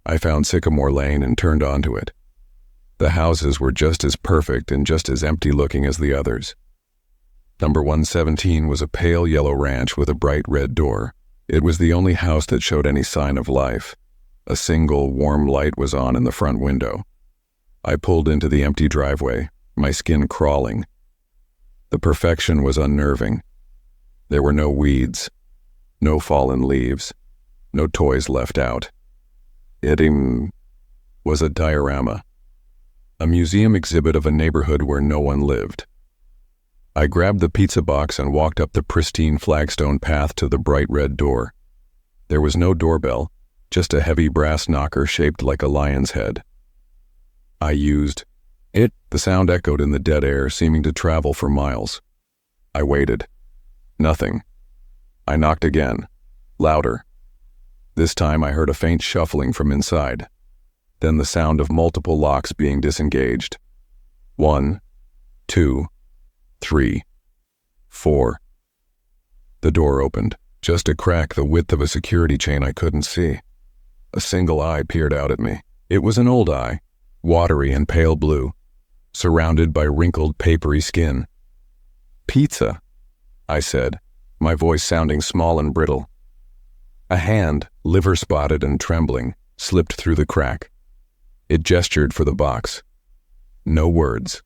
Speaker 2: I found Sycamore Lane and turned onto it. The houses were just as perfect and just as empty-looking as the others. Number 117 was a pale yellow ranch with a bright red door. It was the only house that showed any sign of life. A single, warm light was on in the front window. I pulled into the empty driveway, my skin crawling. The perfection was unnerving. There were no weeds, no fallen leaves, no toys left out. It was a diorama, a museum exhibit of a neighborhood where no one lived. I grabbed the pizza box and walked up the pristine flagstone path to the bright red door. There was no doorbell, just a heavy brass knocker shaped like a lion's head. I used it. The sound echoed in the dead air, seeming to travel for miles. I waited. Nothing. I knocked again, louder. This time I heard a faint shuffling from inside, then the sound of multiple locks being disengaged. 1, 2, 3, 4. The door opened, just a crack the width of a security chain I couldn't see. A single eye peered out at me. It was an old eye, watery and pale blue, surrounded by wrinkled, papery skin. "Pizza," I said, my voice sounding small and brittle. A hand, liver-spotted and trembling, slipped through the crack. It gestured for the box. No words.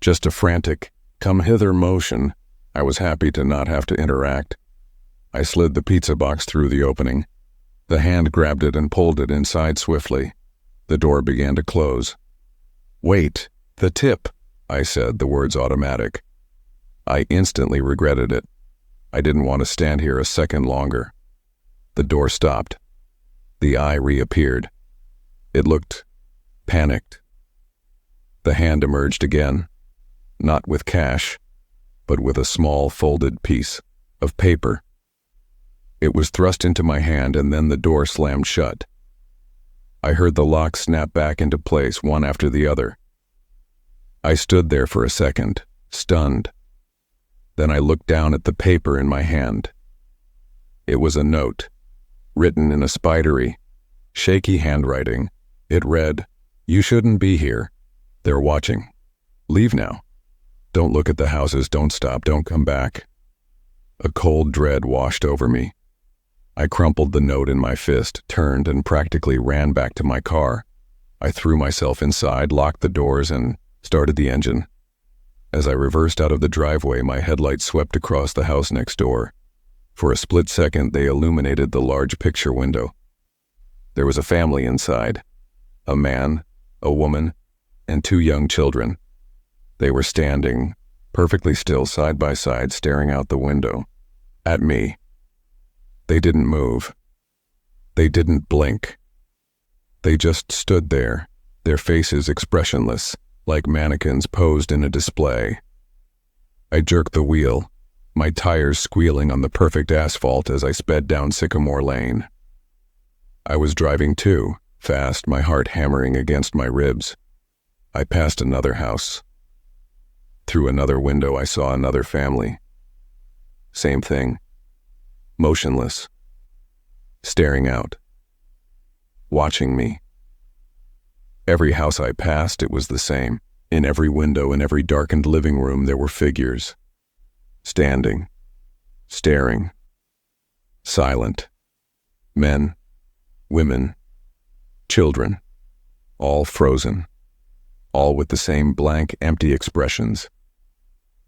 Speaker 2: Just a frantic, "come hither" motion. I was happy to not have to interact. I slid the pizza box through the opening. The hand grabbed it and pulled it inside swiftly. The door began to close. "Wait, the tip," I said, the words automatic. I instantly regretted it. I didn't want to stand here a second longer. The door stopped. The eye reappeared. It looked panicked. The hand emerged again, not with cash, but with a small folded piece of paper. It was thrust into my hand, and then the door slammed shut. I heard the locks snap back into place one after the other. I stood there for a second, stunned. Then I looked down at the paper in my hand. It was a note, written in a spidery, shaky handwriting. It read, "You shouldn't be here. They're watching. Leave now. Don't look at the houses. Don't stop. Don't come back." A cold dread washed over me. I crumpled the note in my fist, turned, and practically ran back to my car. I threw myself inside, locked the doors, and started the engine. As I reversed out of the driveway, my headlights swept across the house next door. For a split second, they illuminated the large picture window. There was a family inside. A man, a woman, and 2 young children. They were standing, perfectly still, side by side, staring out the window. At me. They didn't move. They didn't blink. They just stood there, their faces expressionless, like mannequins posed in a display. I jerked the wheel, my tires squealing on the perfect asphalt as I sped down Sycamore Lane. I was driving too, fast, my heart hammering against my ribs. I passed another house. Through another window, I saw another family. Same thing. Motionless. Staring out. Watching me. Every house I passed, it was the same. In every window, in every darkened living room, there were figures. Standing. Staring. Silent. Men. Women. Children. All frozen. All with the same blank, empty expressions.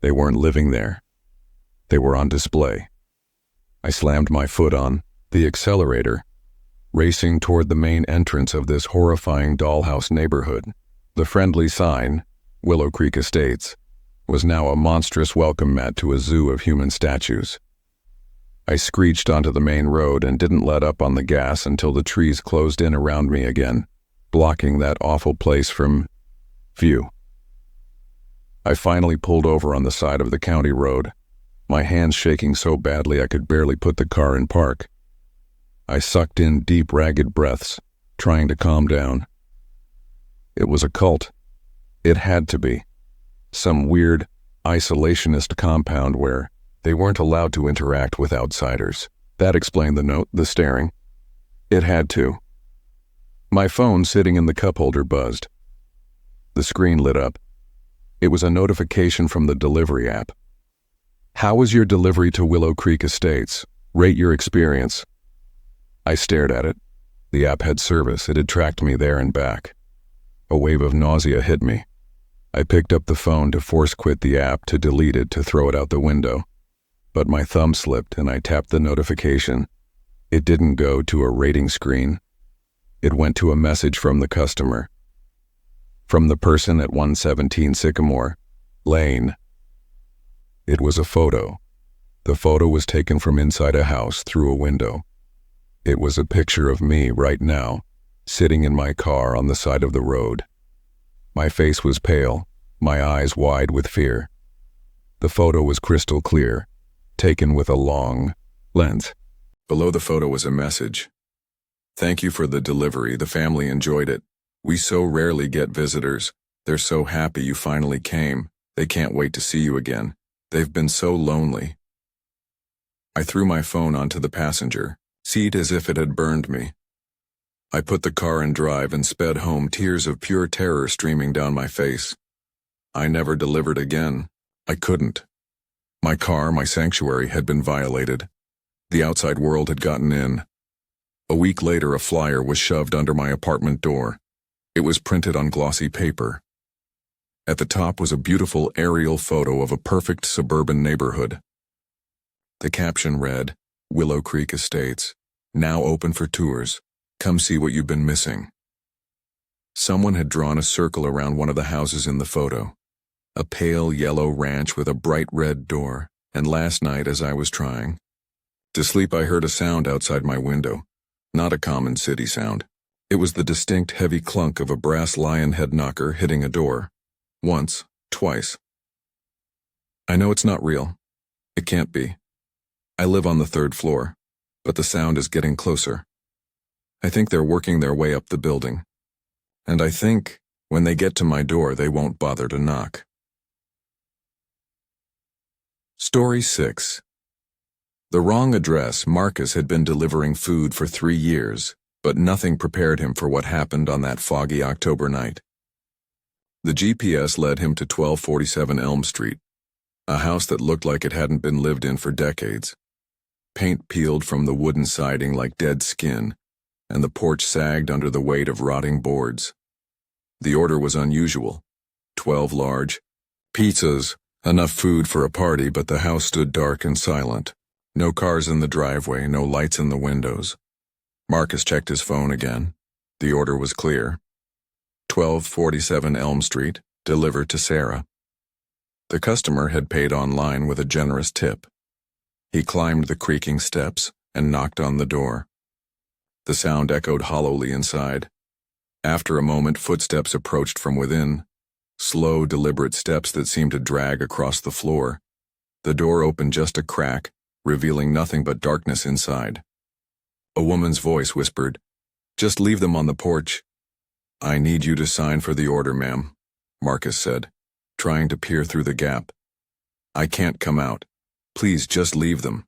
Speaker 2: They weren't living there. They were on display. I slammed my foot on the accelerator, racing toward the main entrance of this horrifying dollhouse neighborhood. The friendly sign, Willow Creek Estates, was now a monstrous welcome mat to a zoo of human statues. I screeched onto the main road and didn't let up on the gas until the trees closed in around me again, blocking that awful place from view. I finally pulled over on the side of the county road, my hands shaking so badly I could barely put the car in park. I sucked in deep, ragged breaths, trying to calm down. It was a cult. It had to be. Some weird, isolationist compound where they weren't allowed to interact with outsiders. That explained the note, the staring. It had to. My phone sitting in the cup holder buzzed. The screen lit up. It was a notification from the delivery app. "How was your delivery to Willow Creek Estates? Rate your experience." I stared at it. The app had service. It had tracked me there and back. A wave of nausea hit me. I picked up the phone to force quit the app, to delete it, to throw it out the window. But my thumb slipped and I tapped the notification. It didn't go to a rating screen. It went to a message from the customer. From the person at 117 Sycamore Lane. It was a photo. The photo was taken from inside a house through a window. It was a picture of me right now, sitting in my car on the side of the road. My face was pale, my eyes wide with fear. The photo was crystal clear, taken with a long lens. Below the photo was a message. Thank you for the delivery. The family enjoyed it. We so rarely get visitors. They're so happy you finally came. They can't wait to see you again. They've been so lonely. I threw my phone onto the passenger seat as if it had burned me. I put the car in drive and sped home, tears of pure terror streaming down my face. I never delivered again. I couldn't. My car, my sanctuary, had been violated. The outside world had gotten in. A week later, a flyer was shoved under my apartment door. It was printed on glossy paper. At the top was a beautiful aerial photo of a perfect suburban neighborhood. The caption read, "Willow Creek Estates, now open for tours. Come see what you've been missing." Someone had drawn a circle around one of the houses in the photo. A pale yellow ranch with a bright red door, and last night as I was trying to sleep, I heard a sound outside my window. Not a common city sound. It was the distinct heavy clunk of a brass lion head knocker hitting a door. Once, twice. I know it's not real. It can't be. I live on the 3rd floor, but the sound is getting closer. I think they're working their way up the building. And I think, when they get to my door, they won't bother to knock. Story 6. The wrong address. Marcus had been delivering food for 3 years, but nothing prepared him for what happened on that foggy October night. The GPS led him to 1247 Elm Street, a house that looked like it hadn't been lived in for decades. Paint peeled from the wooden siding like dead skin, and the porch sagged under the weight of rotting boards. The order was unusual. 12 large pizzas, enough food for a party, but the house stood dark and silent. No cars in the driveway, no lights in the windows. Marcus checked his phone again. The order was clear. 1247 Elm Street, delivered to Sarah. The customer had paid online with a generous tip. He climbed the creaking steps and knocked on the door. The sound echoed hollowly inside. After a moment, footsteps approached from within. Slow, deliberate steps that seemed to drag across the floor. The door opened just a crack, revealing nothing but darkness inside. A woman's voice whispered, "Just leave them on the porch." "I need you to sign for the order, ma'am," Marcus said, trying to peer through the gap. "I can't come out. Please just leave them."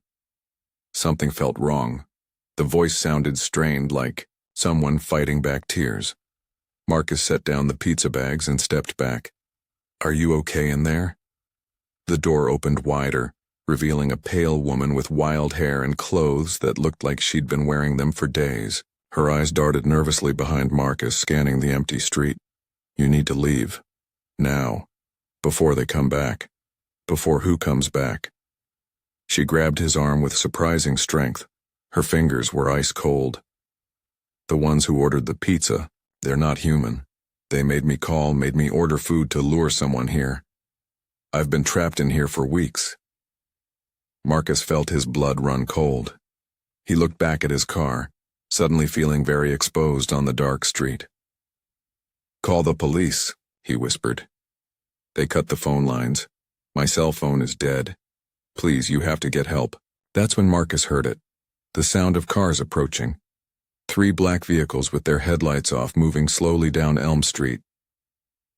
Speaker 2: Something felt wrong. The voice sounded strained, like someone fighting back tears. Marcus set down the pizza bags and stepped back. "Are you okay in there?" The door opened wider, revealing a pale woman with wild hair and clothes that looked like she'd been wearing them for days. Her eyes darted nervously behind Marcus, scanning the empty street. "You need to leave. Now. Before they come back. Before who comes back?" She grabbed his arm with surprising strength. Her fingers were ice cold. "The ones who ordered the pizza, they're not human. They made me order food to lure someone here. I've been trapped in here for weeks." Marcus felt his blood run cold. He looked back at his car, suddenly feeling very exposed on the dark street. "Call the police," he whispered. "They cut the phone lines. My cell phone is dead. Please, you have to get help." That's when Marcus heard it. The sound of cars approaching. 3 black vehicles with their headlights off, moving slowly down Elm Street.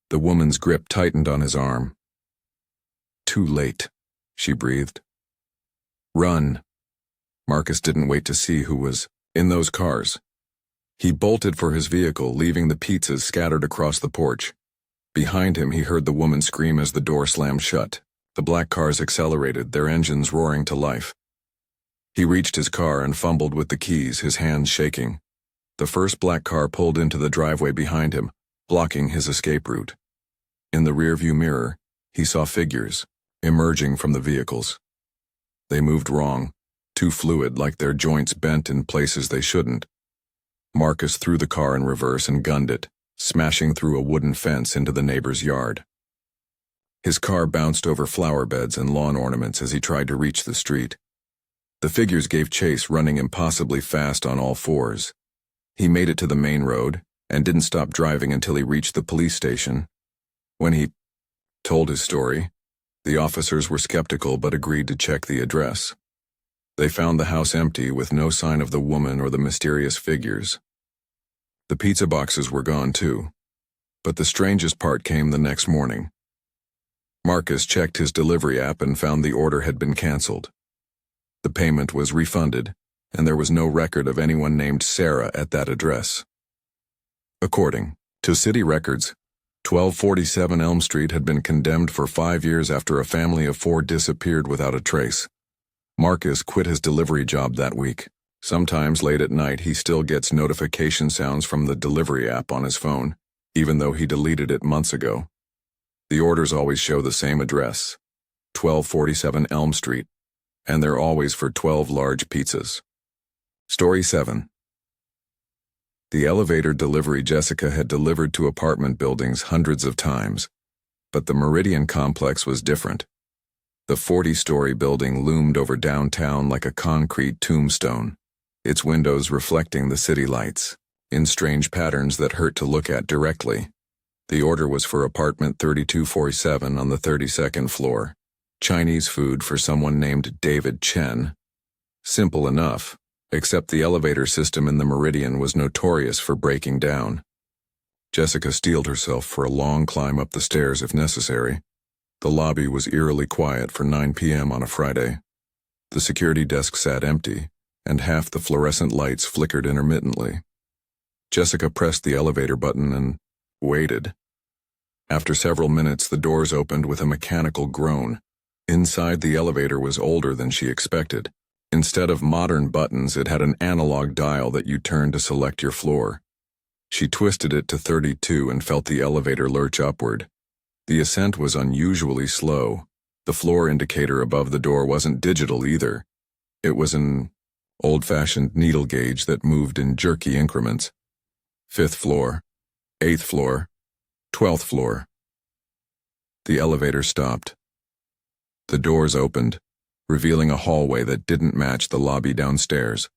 Speaker 2: The woman's grip tightened on his arm. "Too late," she breathed. "Run." Marcus didn't wait to see who was in those cars. He bolted for his vehicle, leaving the pizzas scattered across the porch. Behind him, he heard the woman scream as the door slammed shut. The black cars accelerated, their engines roaring to life. He reached his car and fumbled with the keys, his hands shaking. The first black car pulled into the driveway behind him, blocking his escape route. In the rearview mirror, he saw figures emerging from the vehicles. They moved wrong, too fluid, like their joints bent in places they shouldn't. Marcus threw the car in reverse and gunned it, smashing through a wooden fence into the neighbor's yard. His car bounced over flower beds and lawn ornaments as he tried to reach the street. The figures gave chase, running impossibly fast on all fours. He made it to the main road and didn't stop driving until he reached the police station. When he told his story, the officers were skeptical but agreed to check the address. They found the house empty with no sign of the woman or the mysterious figures. The pizza boxes were gone too. But the strangest part came the next morning. Marcus checked his delivery app and found the order had been canceled. The payment was refunded, and there was no record of anyone named Sarah at that address. According to city records, 1247 Elm Street had been condemned for 5 years after a family of 4 disappeared without a trace. Marcus quit his delivery job that week. Sometimes late at night he still gets notification sounds from the delivery app on his phone, even though he deleted it months ago. The orders always show the same address, 1247 Elm Street, and they're always for 12 large pizzas. Story 7. The elevator delivery Jessica had delivered to apartment buildings hundreds of times, but the Meridian complex was different. The 40-story building loomed over downtown like a concrete tombstone, its windows reflecting the city lights, in strange patterns that hurt to look at directly. The order was for apartment 3247 on the 32nd floor. Chinese food for someone named David Chen. Simple enough, except the elevator system in the Meridian was notorious for breaking down. Jessica steeled herself for a long climb up the stairs if necessary. The lobby was eerily quiet for 9 p.m. on a Friday. The security desk sat empty, and half the fluorescent lights flickered intermittently. Jessica pressed the elevator button and waited. After several minutes, the doors opened with a mechanical groan. Inside, the elevator was older than she expected. Instead of modern buttons, it had an analog dial that you turned to select your floor. She twisted it to 32 and felt the elevator lurch upward. The ascent was unusually slow. The floor indicator above the door wasn't digital either. It was an old-fashioned needle gauge that moved in jerky increments. 5th floor, 8th floor, 12th floor. The elevator stopped. The doors opened, revealing a hallway that didn't match the lobby downstairs.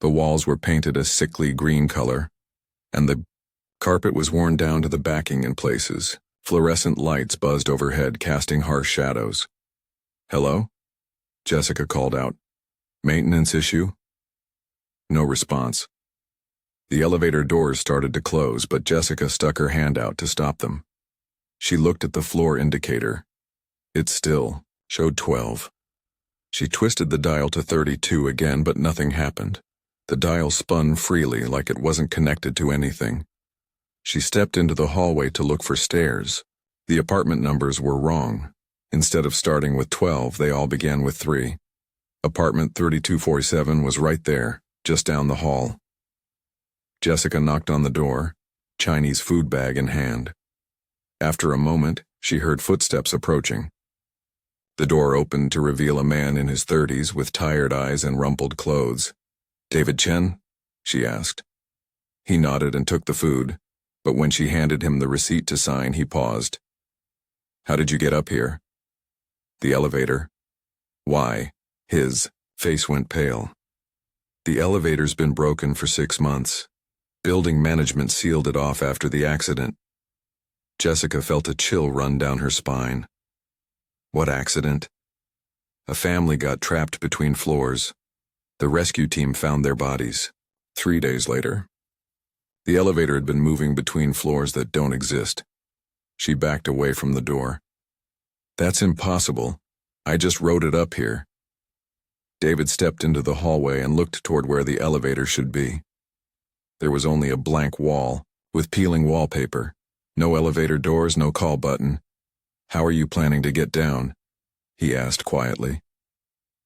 Speaker 2: The walls were painted a sickly green color, and the carpet was worn down to the backing in places. Fluorescent lights buzzed overhead, casting harsh shadows. "Hello?" Jessica called out. "Maintenance issue?" No response. The elevator doors started to close, but Jessica stuck her hand out to stop them. She looked at the floor indicator. It still showed 12. She twisted the dial to 32 again, but nothing happened. The dial spun freely, like it wasn't connected to anything. She stepped into the hallway to look for stairs. The apartment numbers were wrong. Instead of starting with 12, they all began with 3. Apartment 3247 was right there, just down the hall. Jessica knocked on the door, Chinese food bag in hand. After a moment, she heard footsteps approaching. The door opened to reveal a man in his 30s with tired eyes and rumpled clothes. "David Chen?" she asked. He nodded and took the food, but when she handed him the receipt to sign, he paused. "How did you get up here?" "The elevator." "Why?" His face went pale. "The elevator's been broken for 6 months. Building management sealed it off after the accident." Jessica felt a chill run down her spine. "What accident?" "A family got trapped between floors. The rescue team found their bodies 3 days later. The elevator had been moving between floors that don't exist." She backed away from the door. "That's impossible. I just rode it up here." David stepped into the hallway and looked toward where the elevator should be. There was only a blank wall, with peeling wallpaper. No elevator doors, no call button. "How are you planning to get down?" he asked quietly.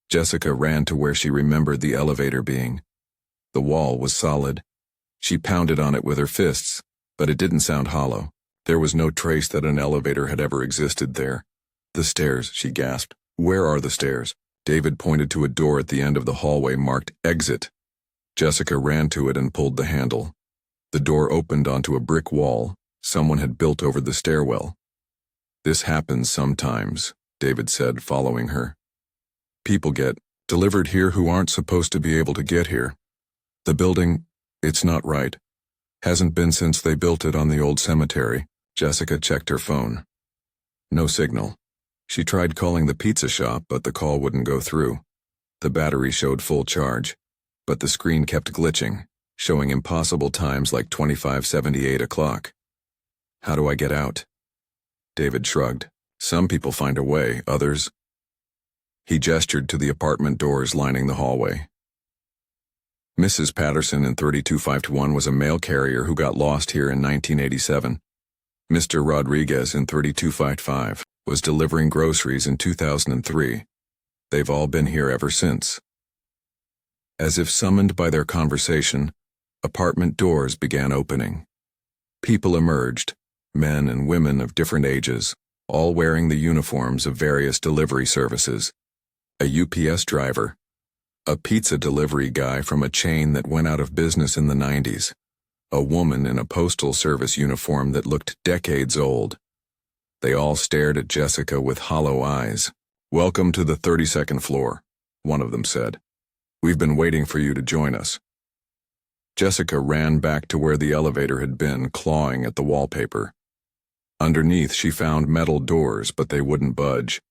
Speaker 2: Jessica ran to where she remembered the elevator being. The wall was solid. She pounded on it with her fists, but it didn't sound hollow. There was no trace that an elevator had ever existed there. "The stairs," she gasped. "Where are the stairs?" David pointed to a door at the end of the hallway marked "Exit." Jessica ran to it and pulled the handle. The door opened onto a brick wall someone had built over the stairwell. "This happens sometimes," David said, following her. "People get delivered here who aren't supposed to be able to get here. The building, it's not right. Hasn't been since they built it on the old cemetery." Jessica checked her phone. No signal. She tried calling the pizza shop, but the call wouldn't go through. The battery showed full charge, but the screen kept glitching, showing impossible times like 2578 o'clock. How do I get out? David shrugged. Some people find a way, others. He gestured to the apartment doors lining the hallway. Mrs. Patterson in 32521 was a mail carrier who got lost here in 1987. Mr. Rodriguez in 32555 was delivering groceries in 2003. They've all been here ever since. As if summoned by their conversation, apartment doors began opening. People emerged, men and women of different ages, all wearing the uniforms of various delivery services. A UPS driver, a pizza delivery guy from a chain that went out of business in the 90s, a woman in a postal service uniform that looked decades old. They all stared at Jessica with hollow eyes. "Welcome to the 32nd floor," one of them said. "We've been waiting for you to join us." Jessica ran back to where the elevator had been, clawing at the wallpaper. Underneath, she found metal doors, but they wouldn't budge.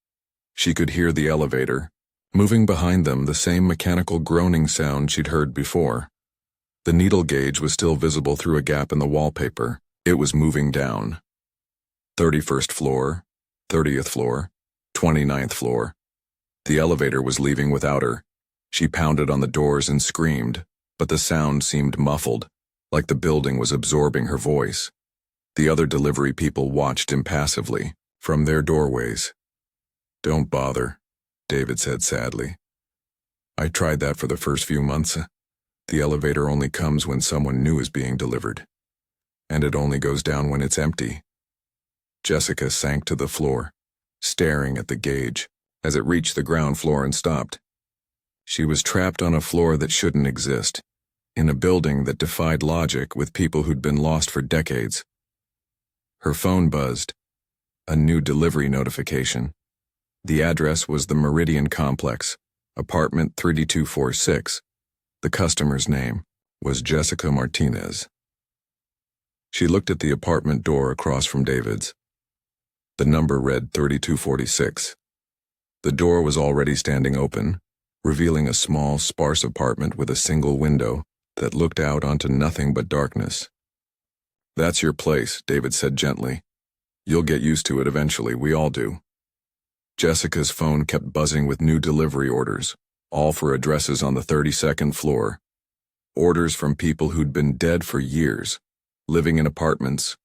Speaker 2: She could hear the elevator, moving behind them, the same mechanical groaning sound she'd heard before. The needle gauge was still visible through a gap in the wallpaper. It was moving down. 31st floor, 30th floor, 29th floor. The elevator was leaving without her. She pounded on the doors and screamed, but the sound seemed muffled, like the building was absorbing her voice. The other delivery people watched impassively from their doorways. "Don't bother," David said sadly. "I tried that for the first few months. The elevator only comes when someone new is being delivered, and it only goes down when it's empty." Jessica sank to the floor, staring at the gauge as it reached the ground floor and stopped. She was trapped on a floor that shouldn't exist, in a building that defied logic with people who'd been lost for decades. Her phone buzzed. A new delivery notification. The address was the Meridian Complex, apartment 3246. The customer's name was Jessica Martinez. She looked at the apartment door across from David's. The number read 3246. The door was already standing open, revealing a small, sparse apartment with a single window that looked out onto nothing but darkness. "That's your place," David said gently. "You'll get used to it eventually, we all do." Jessica's phone kept buzzing with new delivery orders, all for addresses on the 32nd floor. Orders from people who'd been dead for years, living in apartments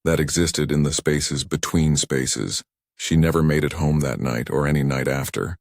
Speaker 2: that existed in the spaces between spaces. She never made it home that night or any night after.